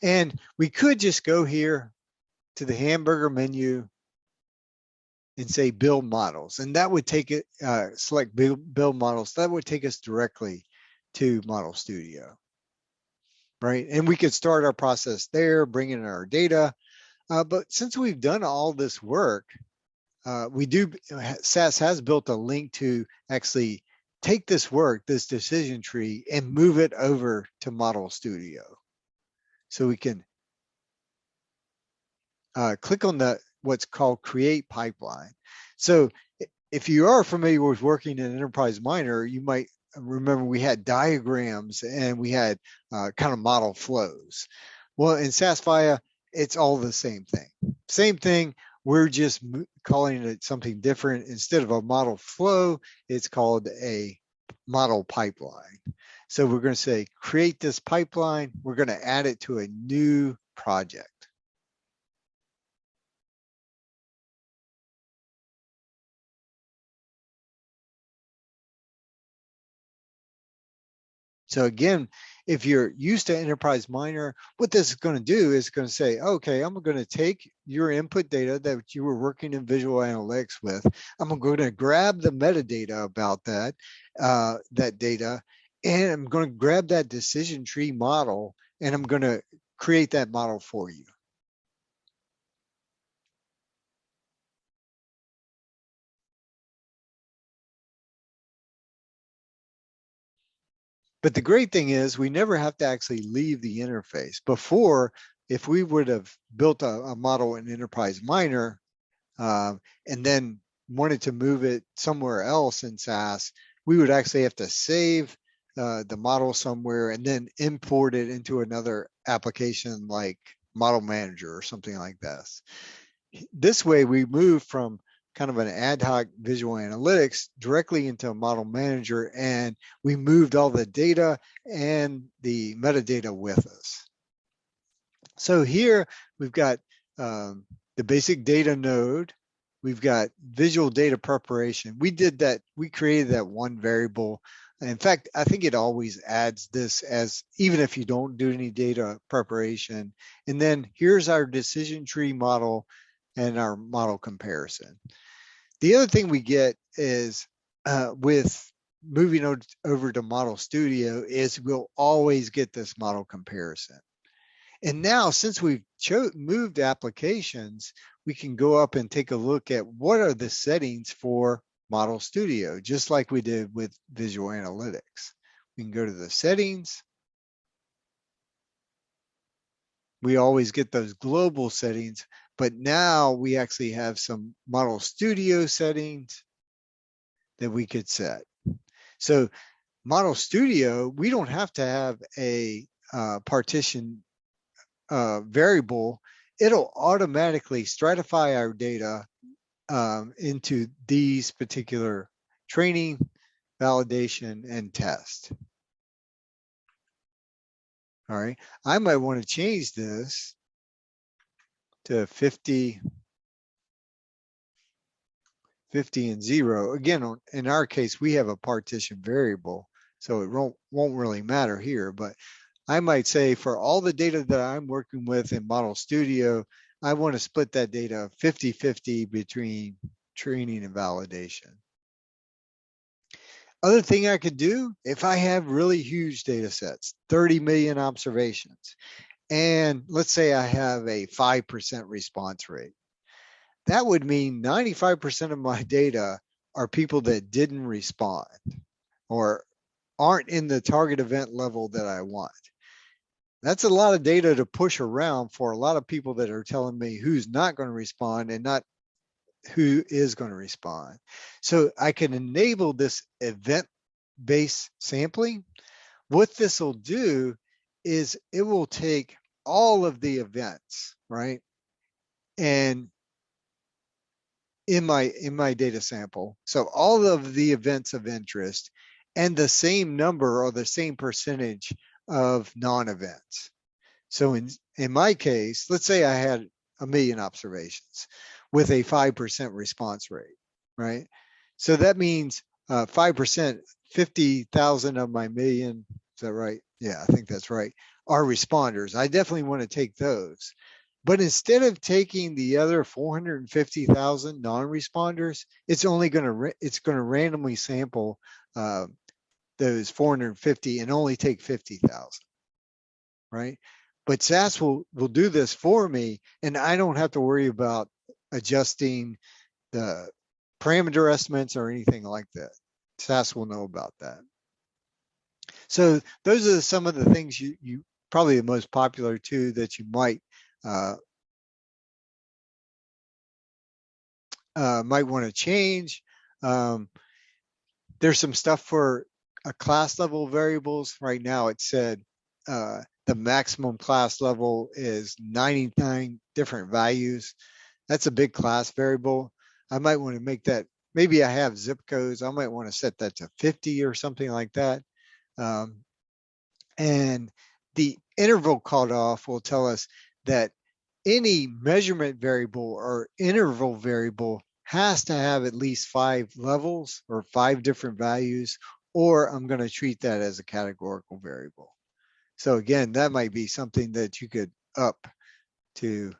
And we could just go here to the hamburger menu and say build models. And that would take it, select build models. That would take us directly to Model Studio, right? And we could start our process there, bring in our data. But since we've done all this work, SAS has built a link to actually take this work, this decision tree, and move it over to Model Studio. So we can click on what's called create pipeline. So if you are familiar with working in Enterprise Miner, you might remember we had diagrams and we had kind of model flows. Well, in SAS Viya, it's all the same thing. Same thing, we're just calling it something different. Instead of a model flow, it's called a model pipeline. So we're going to say, create this pipeline. We're going to add it to a new project. So again, if you're used to Enterprise Miner, what this is going to do is going to say, okay, I'm going to take your input data that you were working in visual analytics with. I'm going to grab the metadata about that data, and I'm going to grab that decision tree model, and I'm going to create that model for you. But the great thing is we never have to actually leave the interface. Before, if we would have built a model in Enterprise Miner and then wanted to move it somewhere else in SAS, we would actually have to save the model somewhere and then import it into another application like Model Manager or something like this. This way we move from kind of an ad hoc visual analytics directly into a Model Manager, and we moved all the data and the metadata with us. So here we've got the basic data node. We've got visual data preparation. We did that. We created that one variable. In fact, I think it always adds this as, even if you don't do any data preparation. And then here's our decision tree model and our model comparison. The other thing we get is with moving over to Model Studio is we'll always get this model comparison. And now, since we've moved applications, we can go up and take a look at what are the settings for Model Studio, just like we did with Visual Analytics. We can go to the settings. We always get those global settings, but now we actually have some Model Studio settings that we could set. So Model Studio, we don't have to have a partition variable. It'll automatically stratify our data into these particular training, validation, and test. All right, I might want to change this to 50, 50 and 0. Again, in our case, we have a partition variable, so it won't really matter here, but I might say for all the data that I'm working with in Model Studio, I want to split that data 50-50 between training and validation. Other thing I could do, if I have really huge data sets, 30 million observations, and let's say I have a 5% response rate, that would mean 95% of my data are people that didn't respond or aren't in the target event level that I want. That's a lot of data to push around for a lot of people that are telling me who's not going to respond and not who is going to respond. So I can enable this event-based sampling. What this will do is it will take all of the events, right? And in my data sample, so all of the events of interest and the same number or the same percentage of non-events. So in my case, let's say I had 1 million observations with a 5% response rate, right? So that means 5%, 50,000 of my million, is that right? Yeah, I think that's right, are responders. I definitely want to take those. But instead of taking the other 450,000 non-responders, it's only going to randomly sample those 450 and only take 50,000, right? But SAS will do this for me, and I don't have to worry about adjusting the parameter estimates or anything like that. SAS will know about that. So those are some of the things you probably the most popular too that you might want to change. There's some stuff for class level variables. Right now it said the maximum class level is 99 different values. That's a big class variable. I might want to make that, maybe I have zip codes. I might want to set that to 50 or something like that. And the interval cutoff will tell us that any measurement variable or interval variable has to have at least 5 levels or 5 different values, or I'm going to treat that as a categorical variable. So again, that might be something that you could up to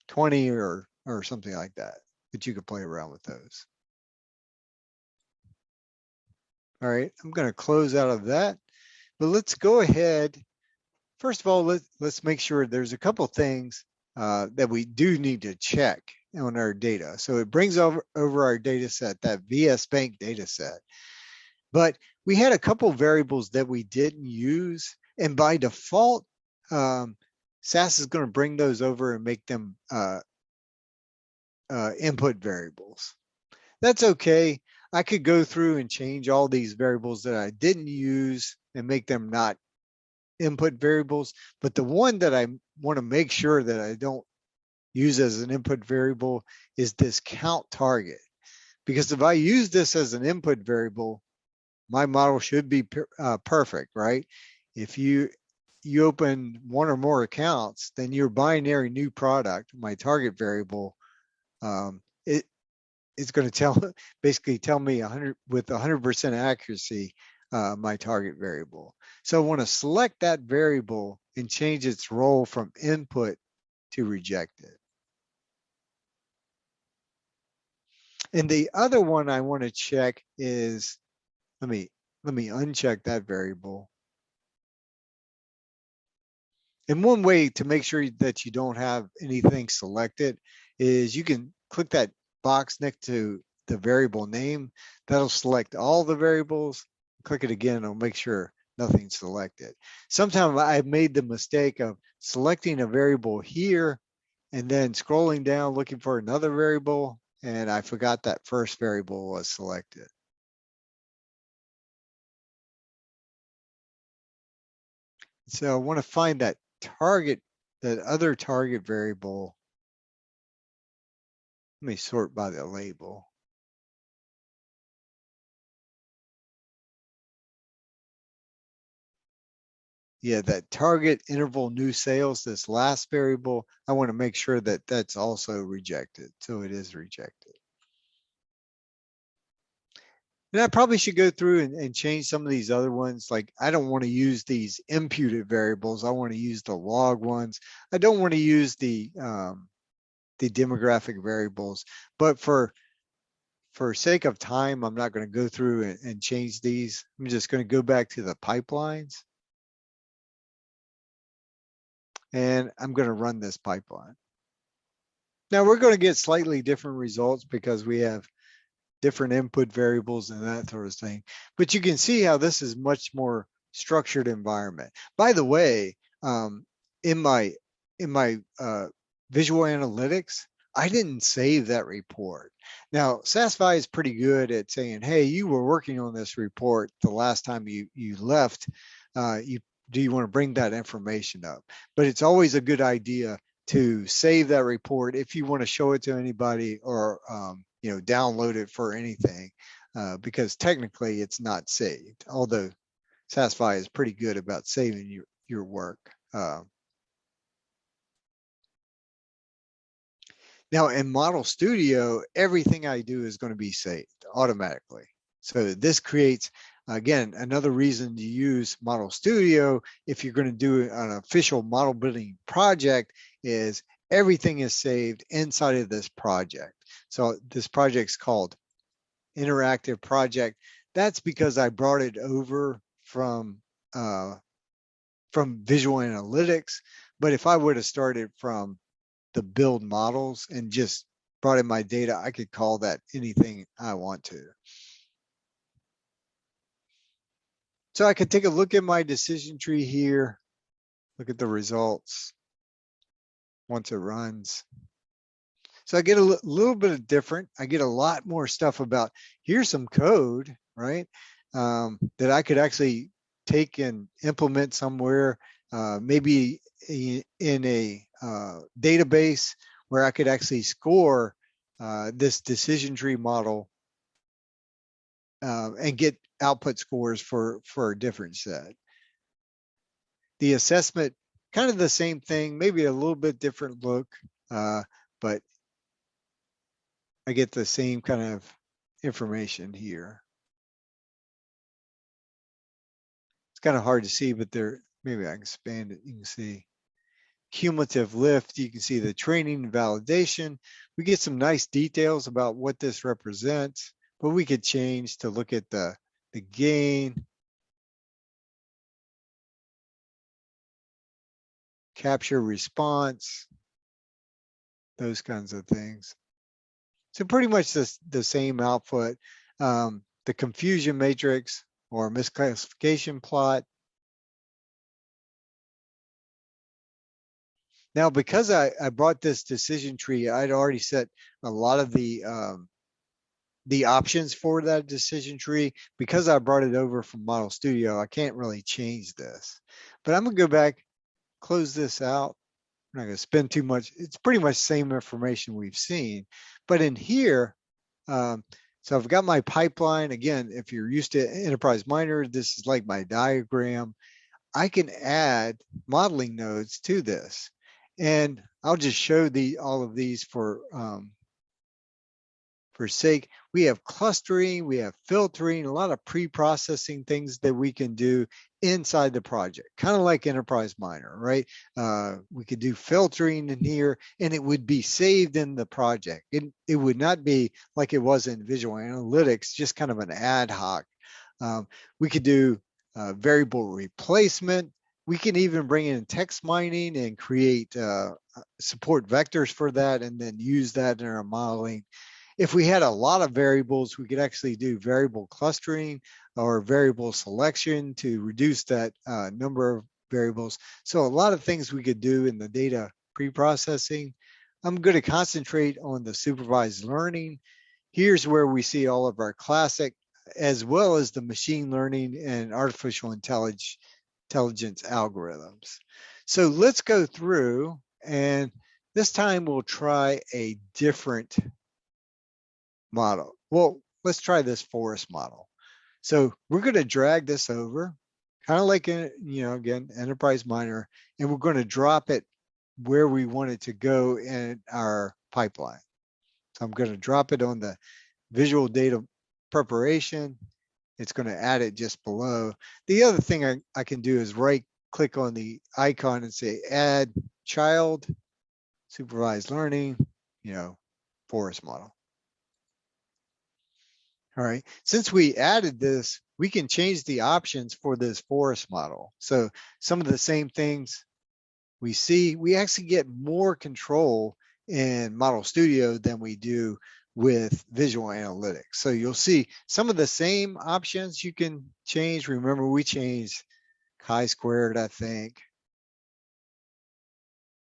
20 or something like that, but you could play around with those. All right, I'm going to close out of that, but let's go ahead. First of all, let's make sure there's a couple things that we do need to check on our data. So it brings over our data set, that VS Bank data set. But we had a couple variables that we didn't use. And by default, SAS is going to bring those over and make them input variables. That's okay. I could go through and change all these variables that I didn't use and make them not input variables. But the one that I want to make sure that I don't use as an input variable is this count target. Because if I use this as an input variable, my model should be perfect, right? If you open one or more accounts, then your binary new product, my target variable, it it's going to basically tell me 100 with 100% accuracy my target variable. So I want to select that variable and change its role from input to rejected. And the other one I want to check is, let me uncheck that variable. And one way to make sure that you don't have anything selected is you can click that box next to the variable name. That'll select all the variables. Click it again, it'll make sure nothing's selected. Sometimes I've made the mistake of selecting a variable here and then scrolling down looking for another variable, and I forgot that first variable was selected. So I want to find that other target variable. Let me sort by the label. Yeah, that target interval new sales, this last variable, I want to make sure that that's also rejected. So it is rejected. And I probably should go through and change some of these other ones. Like I don't want to use these imputed variables. I want to use the log ones. I don't want to use the demographic variables, but for sake of time, I'm not going to go through and change these. I'm just going to go back to the pipelines. And I'm going to run this pipeline. Now we're going to get slightly different results because we have different input variables and that sort of thing. But you can see how this is much more structured environment. By the way, in my visual analytics, I didn't save that report. Now, SAS Viya is pretty good at saying, hey, you were working on this report the last time you left. Do you want to bring that information up? But it's always a good idea to save that report if you want to show it to anybody or download it for anything, because technically it's not saved. Although SAS Viya is pretty good about saving your work. Now in Model Studio, everything I do is going to be saved automatically. So this creates, again, another reason to use Model Studio if you're going to do an official model building project is everything is saved inside of this project. So this project's called Interactive Project. That's because I brought it over from Visual Analytics. But if I would have started from the build models and just brought in my data, I could call that anything I want to. So I could take a look at my decision tree here, look at the results once it runs. So I get a little bit of different. I get a lot more stuff about, here's some code, right? That I could actually take and implement somewhere, maybe in a database where I could actually score this decision tree model and get output scores for a different set. The assessment, kind of the same thing, maybe a little bit different look, but I get the same kind of information here. It's kind of hard to see, but there, maybe I can expand it. You can see cumulative lift. You can see the training and validation. We get some nice details about what this represents, but we could change to look at the gain, capture response, those kinds of things. So pretty much the same output. The confusion matrix or misclassification plot. Now, because I brought this decision tree, I'd already set a lot of the the options for that decision tree. Because I brought it over from Model Studio, I can't really change this. But I'm gonna go back, close this out. I'm not gonna spend too much. It's pretty much the same information we've seen. But in here, um, so I've got my pipeline. Again, if you're used to Enterprise Miner, this is like my diagram. I can add modeling nodes to this. And I'll just show all of these for sake. We have clustering, we have filtering, a lot of pre-processing things that we can do inside the project, kind of like Enterprise Miner, right? We could do filtering in here and it would be saved in the project. It would not be like it was in Visual Analytics, just kind of an ad hoc. We could do variable replacement. We can even bring in text mining and create support vectors for that and then use that in our modeling. If we had a lot of variables, we could actually do variable clustering or variable selection to reduce that number of variables. So a lot of things we could do in the data pre-processing. I'm going to concentrate on the supervised learning. Here's where we see all of our classic, as well as the machine learning and artificial intelligence algorithms. So let's go through, and this time we'll try a different model. Well, let's try this forest model. So we're going to drag this over, kind of like, again, Enterprise Miner, and we're going to drop it where we want it to go in our pipeline. So I'm going to drop it on the visual data preparation. It's going to add it just below. The other thing I can do is right click on the icon and say add child, supervised learning, forest model. All right, since we added this, we can change the options for this forest model. So some of the same things we see, we actually get more control in Model Studio than we do with Visual Analytics. So you'll see some of the same options you can change. Remember, we changed chi-squared, I think,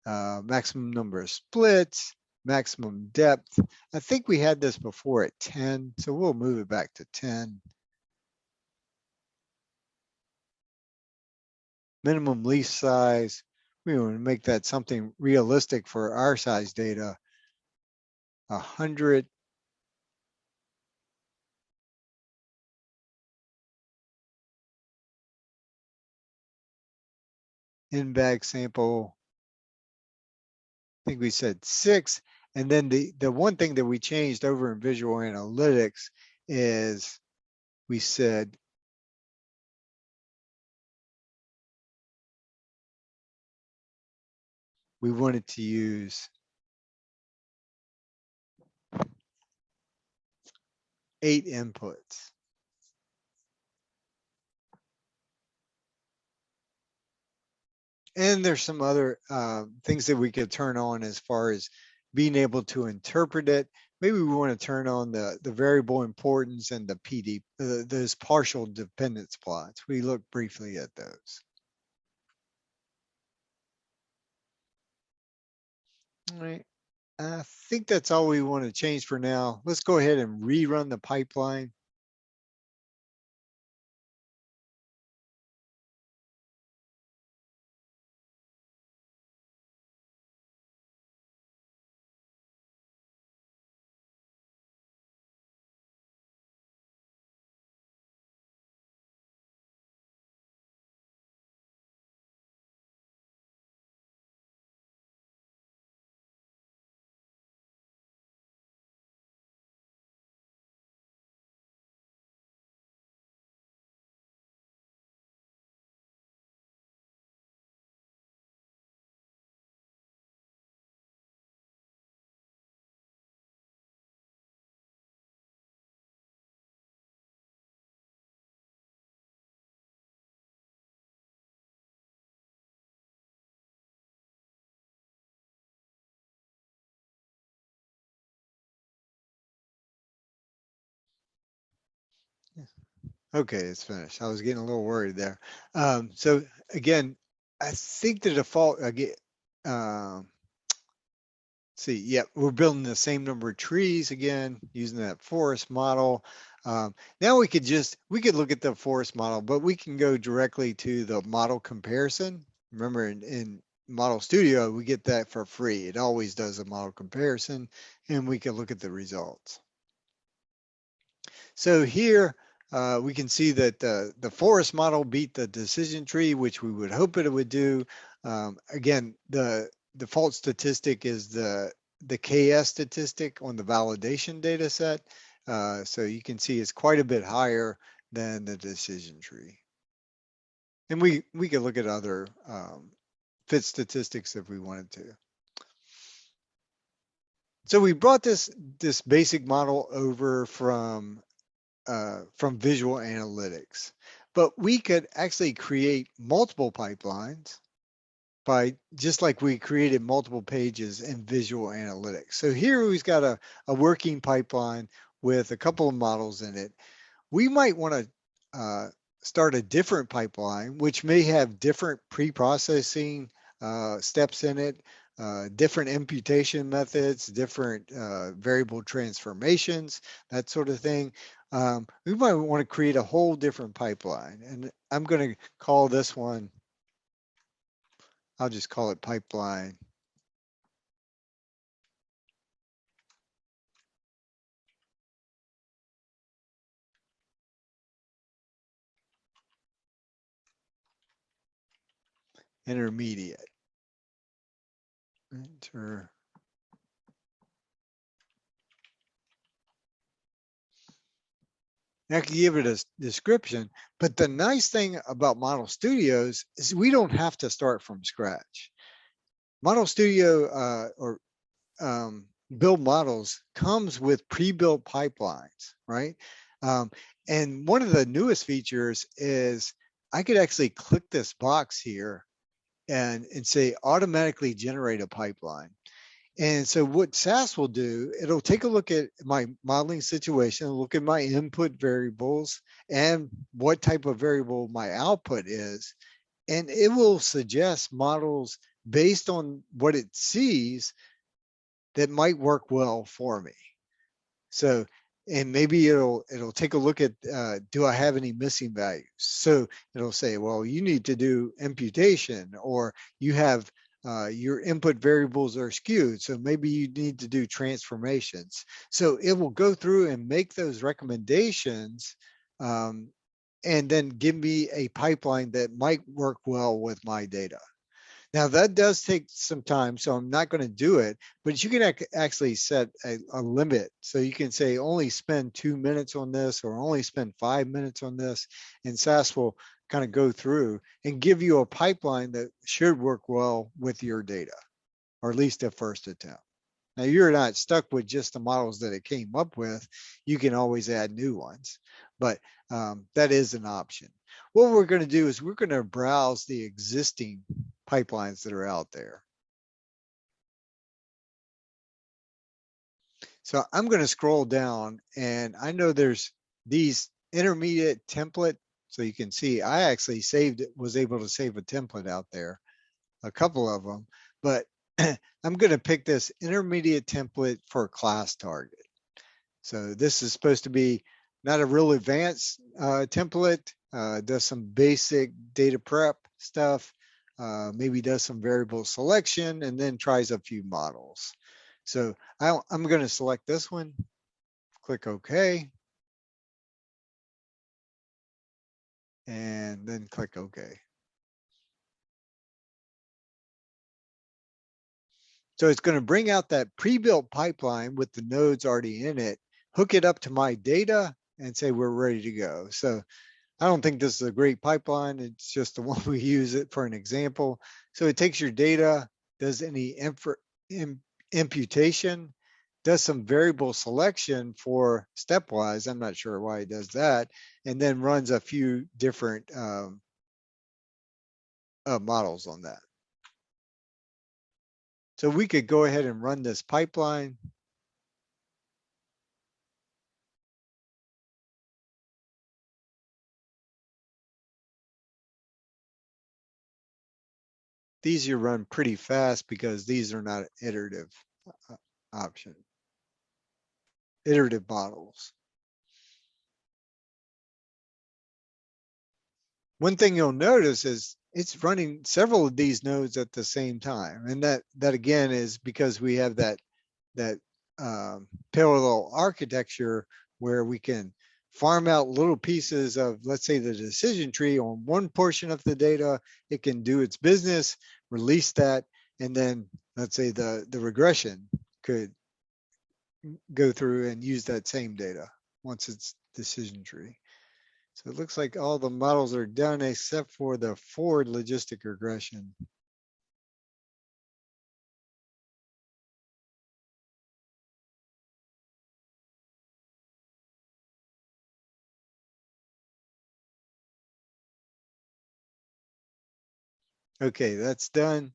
maximum number of splits, maximum depth. I think we had this before at 10, so we'll move it back to 10. Minimum lease size, we want to make that something realistic for our size data. 100. In-bag sample, I think we said 6. And then the one thing that we changed over in Visual Analytics is we said we wanted to use 8 inputs. And there's some other things that we could turn on as far as being able to interpret it. Maybe we want to turn on the variable importance and the PD, those partial dependence plots. We looked briefly at those. All right. I think that's all we want to change for now. Let's go ahead and rerun the pipeline. Okay, it's finished. I was getting a little worried there. So again, I think the default, See, yeah, we're building the same number of trees again using that forest model. Now we could look at the forest model, but we can go directly to the model comparison. Remember in Model Studio, we get that for free. It always does a model comparison, and we can look at the results. So here we can see that the forest model beat the decision tree, which we would hope it would do. Again, the default statistic is the KS statistic on the validation data set. So you can see it's quite a bit higher than the decision tree. And we could look at other fit statistics if we wanted to. So we brought this basic model over from visual analytics. But we could actually create multiple pipelines by just like we created multiple pages in visual analytics. So here we've got a working pipeline with a couple of models in it. We might want to start a different pipeline, which may have different pre-processing steps in it, different imputation methods, different variable transformations, that sort of thing. We might want to create a whole different pipeline. And I'm going to call this one, I'll just call it pipeline. Intermediate. Enter. I can give it a description, but the nice thing about Model Studios is we don't have to start from scratch. Model Studio or build models comes with pre-built pipelines, right? Um, and one of the newest features is I could actually click this box here and say automatically generate a pipeline. And so what SAS will do, it'll take a look at my modeling situation, look at my input variables and what type of variable my output is, and it will suggest models based on what it sees that might work well for me. So, and maybe it'll take a look at do I have any missing values? So it'll say, well, you need to do imputation, or you have your input variables are skewed, so maybe you need to do transformations. So it will go through and make those recommendations, and then give me a pipeline that might work well with my data. Now that does take some time, so I'm not going to do it, but you can actually set a limit. So you can say only spend 2 minutes on this or only spend 5 minutes on this, and SAS will kind of go through and give you a pipeline that should work well with your data, or at least at first attempt. Now you're not stuck with just the models that it came up with. You can always add new ones, but that is an option. What we're going to do is we're going to browse the existing pipelines that are out there. So I'm going to scroll down, and I know there's these intermediate template. So you can see I actually was able to save a template out there, a couple of them, but I'm going to pick this intermediate template for class target. So this is supposed to be not a real advanced template, does some basic data prep stuff, maybe does some variable selection, and then tries a few models. So I'm going to select this one, click OK, and then click OK. So it's going to bring out that pre-built pipeline with the nodes already in it, hook it up to my data, and say we're ready to go. So I don't think this is a great pipeline. It's just the one we use it for an example. So it takes your data, does any imputation, does some variable selection for stepwise. I'm not sure why it does that, and then runs a few different models on that. So we could go ahead and run this pipeline. These you run pretty fast because these are not iterative. option, iterative models. One thing you'll notice is it's running several of these nodes at the same time. And that again is because we have that parallel architecture where we can farm out little pieces of, let's say, the decision tree on one portion of the data. It can do its business, release that, and then let's say the regression could go through and use that same data once it's decision tree. So it looks like all the models are done except for the forward logistic regression. Okay, that's done.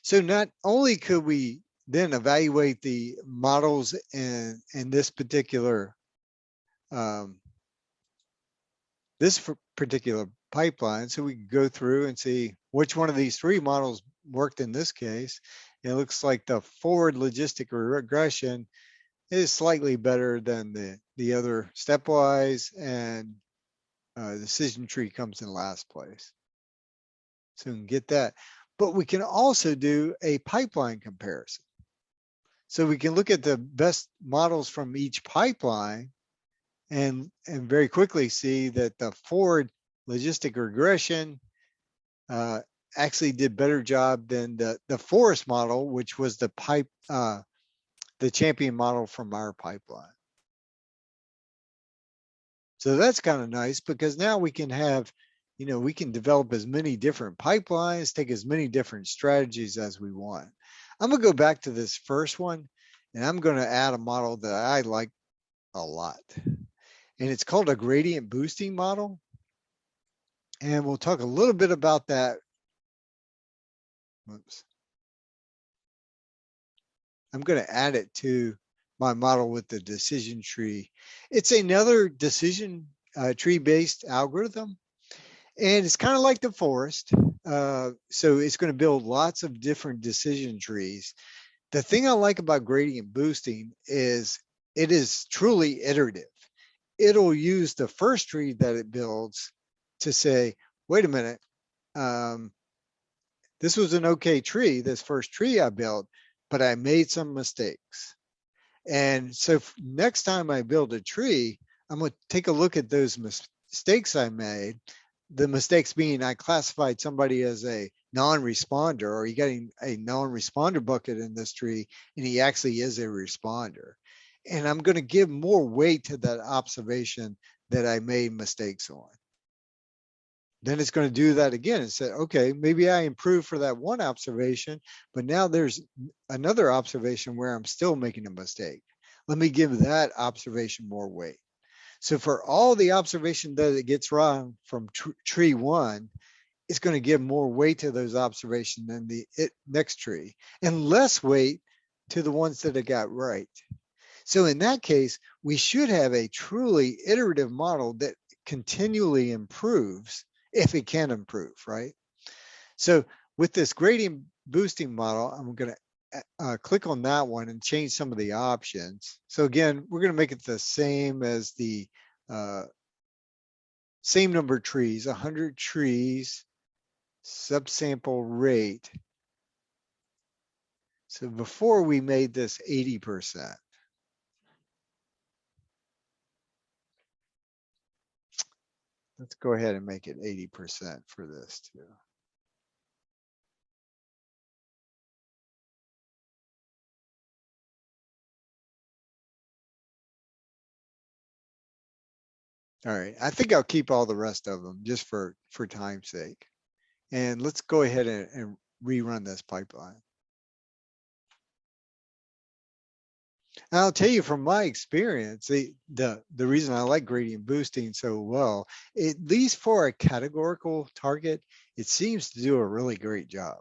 So not only could we then evaluate the models in this particular particular pipeline, so we could go through and see which one of these three models worked in this case. It looks like the forward logistic regression is slightly better than the other stepwise, and decision tree comes in last place. So we can get that. But we can also do a pipeline comparison. So we can look at the best models from each pipeline and very quickly see that the forward logistic regression actually did better job than the forest model, which was the champion model from our pipeline. So that's kind of nice because now we can have, we can develop as many different pipelines, take as many different strategies as we want. I'm gonna go back to this first one and I'm gonna add a model that I like a lot. And it's called a gradient boosting model. And we'll talk a little bit about that. Oops. I'm gonna add it to my model with the decision tree. It's another decision tree based algorithm. And it's kind of like the forest. So it's going to build lots of different decision trees. The thing I like about gradient boosting is it is truly iterative. It'll use the first tree that it builds to say, wait a minute, this was an okay tree, this first tree I built, but I made some mistakes. And so next time I build a tree, I'm going to take a look at those mistakes I made. The mistakes being I classified somebody as a non-responder, or you getting a non-responder bucket in this tree, and he actually is a responder. And I'm going to give more weight to that observation that I made mistakes on. Then it's going to do that again and say, okay, maybe I improved for that one observation, but now there's another observation where I'm still making a mistake. Let me give that observation more weight. So for all the observation that it gets wrong from tree one, it's going to give more weight to those observations than the next tree, and less weight to the ones that it got right. So in that case, we should have a truly iterative model that continually improves if it can improve, right? So with this gradient boosting model, I'm going to click on that one and change some of the options. So again, we're going to make it the same as the same number of trees, 100 trees, subsample rate. So before we made this 80%. Let's go ahead and make it 80% for this too. All right, I think I'll keep all the rest of them just for time's sake. And let's go ahead and rerun this pipeline. And I'll tell you from my experience, the reason I like gradient boosting so well, at least for a categorical target, it seems to do a really great job.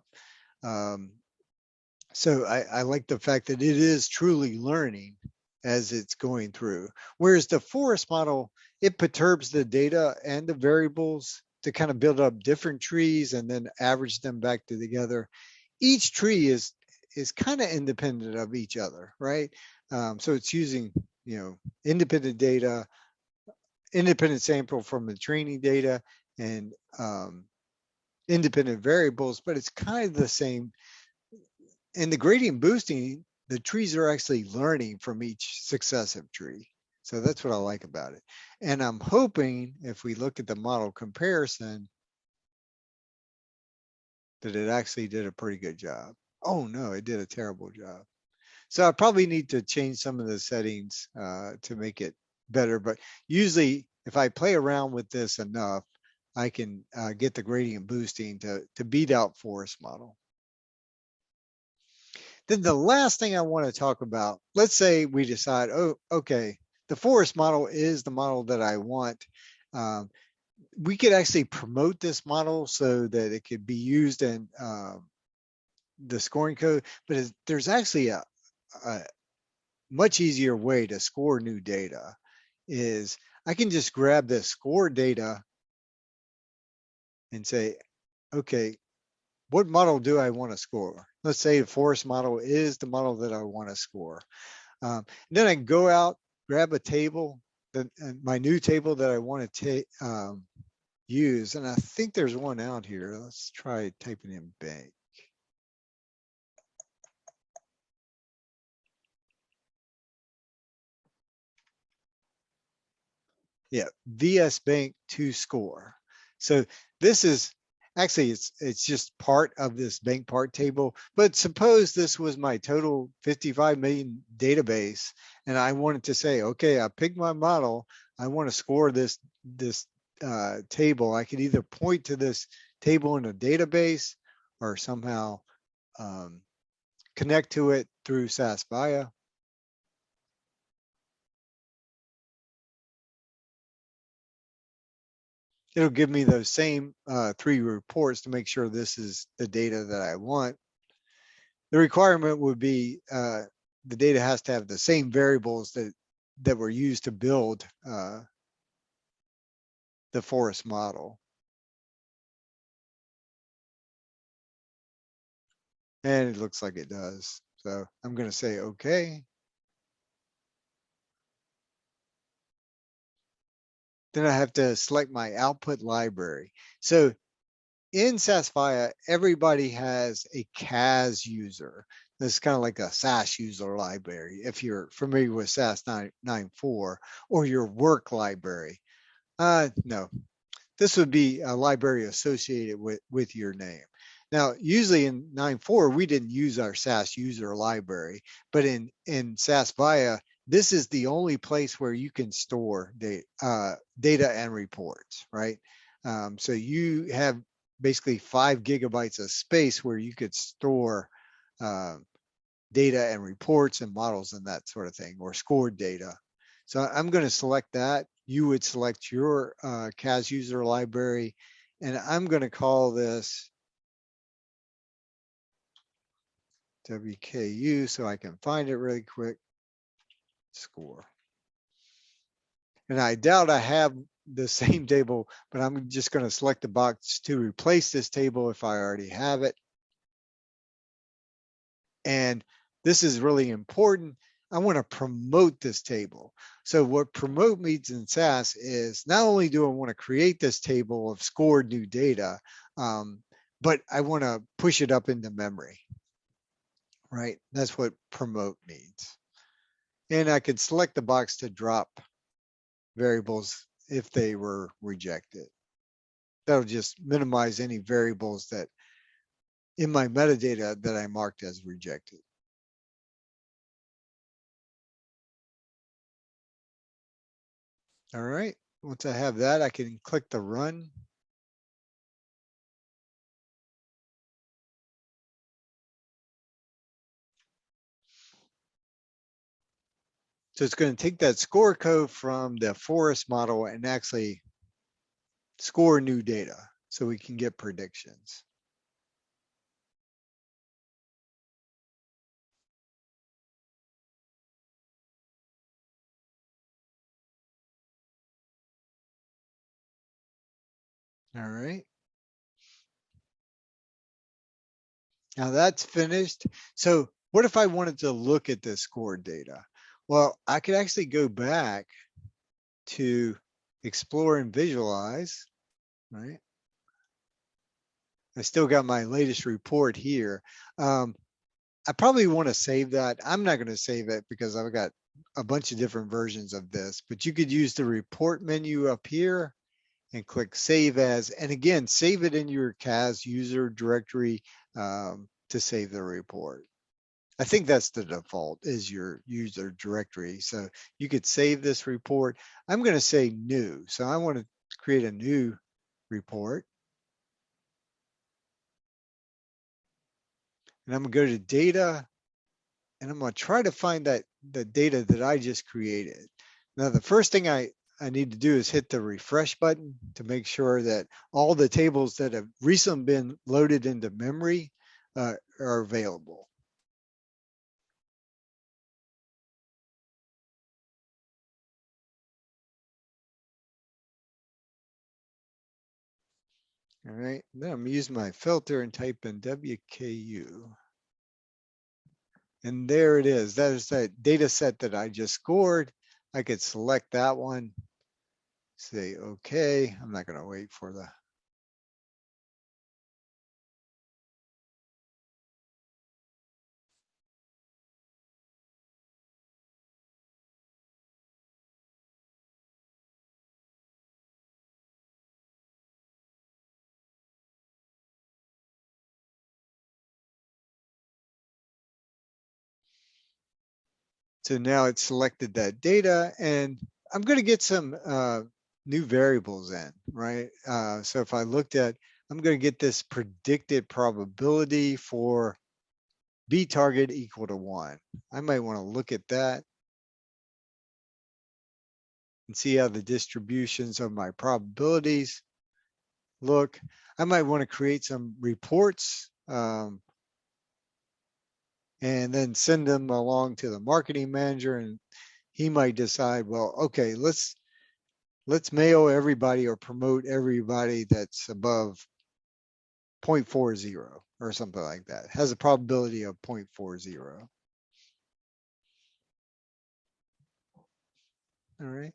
So I like the fact that it is truly learning as it's going through. Whereas the forest model, it perturbs the data and the variables to kind of build up different trees and then average them back together. Each tree is is kind of independent of each other, right? So it's using, independent data, independent sample from the training data, and independent variables, but it's kind of the same. In the gradient boosting, the trees are actually learning from each successive tree. So that's what I like about it. And I'm hoping if we look at the model comparison, that it actually did a pretty good job. Oh no, it did a terrible job. So I probably need to change some of the settings to make it better. But usually if I play around with this enough, I can get the gradient boosting to beat out forest model. Then the last thing I want to talk about, let's say we decide, oh, okay, the forest model is the model that I want. Um, we could actually promote this model so that it could be used in the scoring code, but there's actually a much easier way to score new data is I can just grab this score data and say, okay, what model do I want to score? Let's say the forest model is the model that I want to score. Then I can go out, grab a table, my new table that I want to use. And I think there's one out here. Let's try typing in bank. Yeah, VS Bank to score. So this is actually it's just part of this bank part table. But suppose this was my total 55 million database, and I wanted to say, okay, I picked my model. I want to score this table. I could either point to this table in a database or somehow um, connect to it through SAS Viya. It'll give me those same three reports to make sure this is the data that I want. The requirement would be the data has to have the same variables that were used to build the forest model. And it looks like it does. So I'm going to say, okay. Then I have to select my output library. So in SAS Viya, everybody has a CAS user. This is kind of like a SAS user library, if you're familiar with SAS 9.9.4 or your work library. No, this would be a library associated with your name. Now, usually in 9.4, we didn't use our SAS user library, but in SAS Viya, this is the only place where you can store data and reports, right? So you have basically 5 GB of space where you could store uh, data and reports and models and that sort of thing, or scored data. So I'm going to select that. You would select your CAS user library, and I'm going to call this WKU so I can find it really quick. Score. And I doubt I have the same table, but I'm just going to select the box to replace this table if I already have it. And this is really important. I want to promote this table. So what promote means in SAS is not only do I want to create this table of scored new data, but I want to push it up into memory, right? That's what promote means. And I could select the box to drop variables if they were rejected. That'll just minimize any variables that in my metadata that I marked as rejected. All right, once I have that, I can click the run. So it's going to take that score code from the forest model and actually score new data so we can get predictions. All right. Now that's finished. So what if I wanted to look at the score data? Well, I could actually go back to explore and visualize, right? I still got my latest report here. Um, I probably want to save that. I'm not going to save it because I've got a bunch of different versions of this, but you could use the report menu up here and click save as, and again, save it in your SAS user directory to save the report. I think that's the default is your user directory. So you could save this report. I'm going to say new. So I want to create a new report. And I'm going to go to data and I'm going to try to find the data that I just created. Now, the first thing I need to do is hit the refresh button to make sure that all the tables that have recently been loaded into memory are available. All right, then I'm using my filter and type in WKU. And there it is. That is that data set that I just scored. I could select that one, say, okay. I'm not going to wait for the. So now it's selected that data and I'm going to get some new variables in, right? So if I looked at, I'm going to get this predicted probability for B target equal to 1. I might want to look at that and see how the distributions of my probabilities look. I might want to create some reports and then send them along to the marketing manager, and he might decide, well, okay, let's mail everybody or promote everybody that's above 0.40 or something like that. It has a probability of 0.40. All right.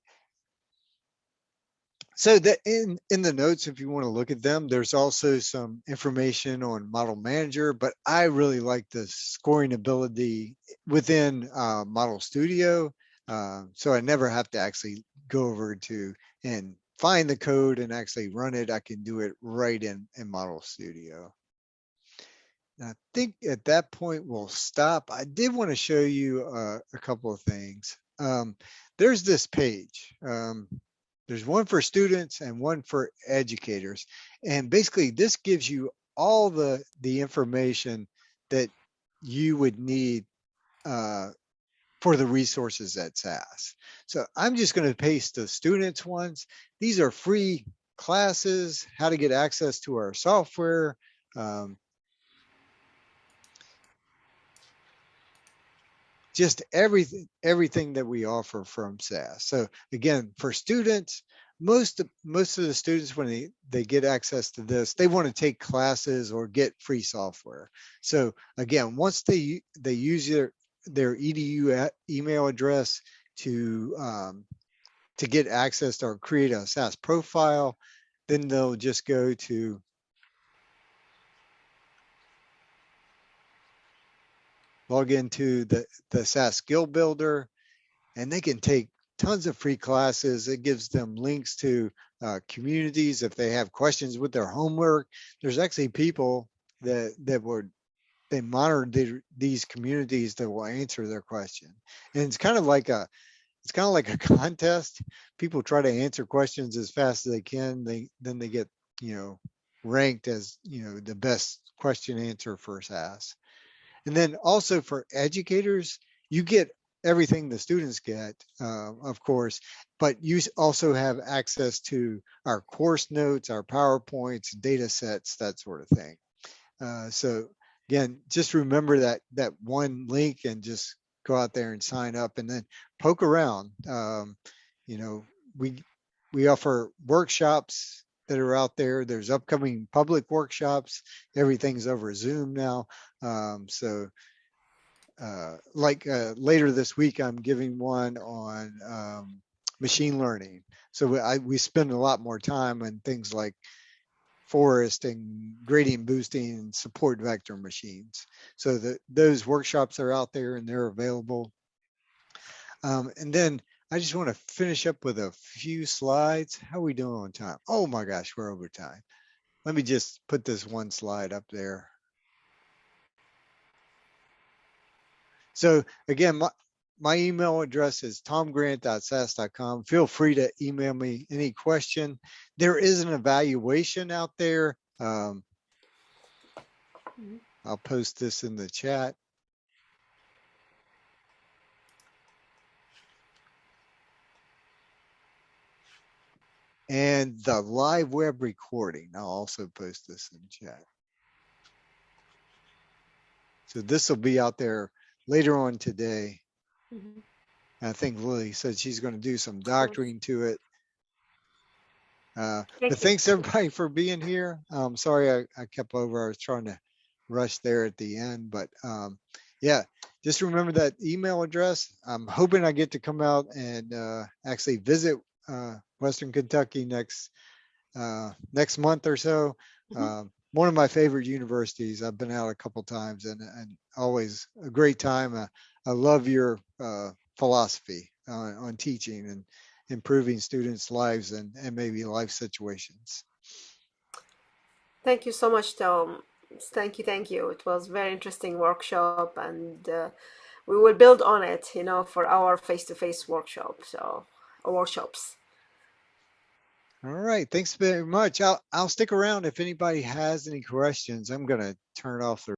So that in the notes, if you want to look at them, there's also some information on Model Manager, but I really like the scoring ability within Model Studio. So I never have to actually go over to and find the code and actually run it. I can do it right in Model Studio. I think at that point we'll stop. I did want to show you a couple of things. There's this page. There's one for students and one for educators. And basically this gives you all the information that you would need for the resources at SAS. So I'm just going to paste the students ones. These are free classes, how to get access to our software, just everything that we offer from SAS. So again, for students, most of the students when they get access to this, they want to take classes or get free software. So again, once they use their edu email address to get access or create a SAS profile, then they'll just go to log into the SAS skill builder, and they can take tons of free classes. It gives them links to communities if they have questions with their homework. There's actually people they monitor these communities that will answer their question, and it's kind of like a contest. People try to answer questions as fast as they can. Then they get ranked as the best question answer for SAS. And then also for educators, you get everything the students get, of course, but you also have access to our course notes, our PowerPoints, data sets, that sort of thing. So again, just remember that one link and just go out there and sign up and then poke around. You know, we offer workshops that are out there. There's upcoming public workshops. Everything's over Zoom now. So like later this week, I'm giving one on machine learning. So we spend a lot more time on things like forest and gradient boosting and support vector machines. So those workshops are out there and they're available. And then I just want to finish up with a few slides. How are we doing on time? Oh my gosh, we're over time. Let me just put this one slide up there. So again, my email address is tomgrant.sas.com. Feel free to email me any question. There is an evaluation out there. I'll post this in the chat. And the live web recording, I'll also post this in chat. So this will be out there later on today. Mm-hmm. I think Lily said she's going to do some doctoring to it. But thanks everybody for being here. Sorry I kept over. I was trying to rush there at the end, but yeah, just remember that email address. I'm hoping I get to come out and actually visit Western Kentucky next month or so. Mm-hmm. One of my favorite universities. I've been out a couple times and always a great time. I love your philosophy on teaching and improving students' lives and maybe life situations. Thank you so much, Tom. Thank you. It was very interesting workshop, and we will build on it, for our face-to-face workshop. So workshops. All right, thanks very much. I'll stick around if anybody has any questions. I'm going to turn off the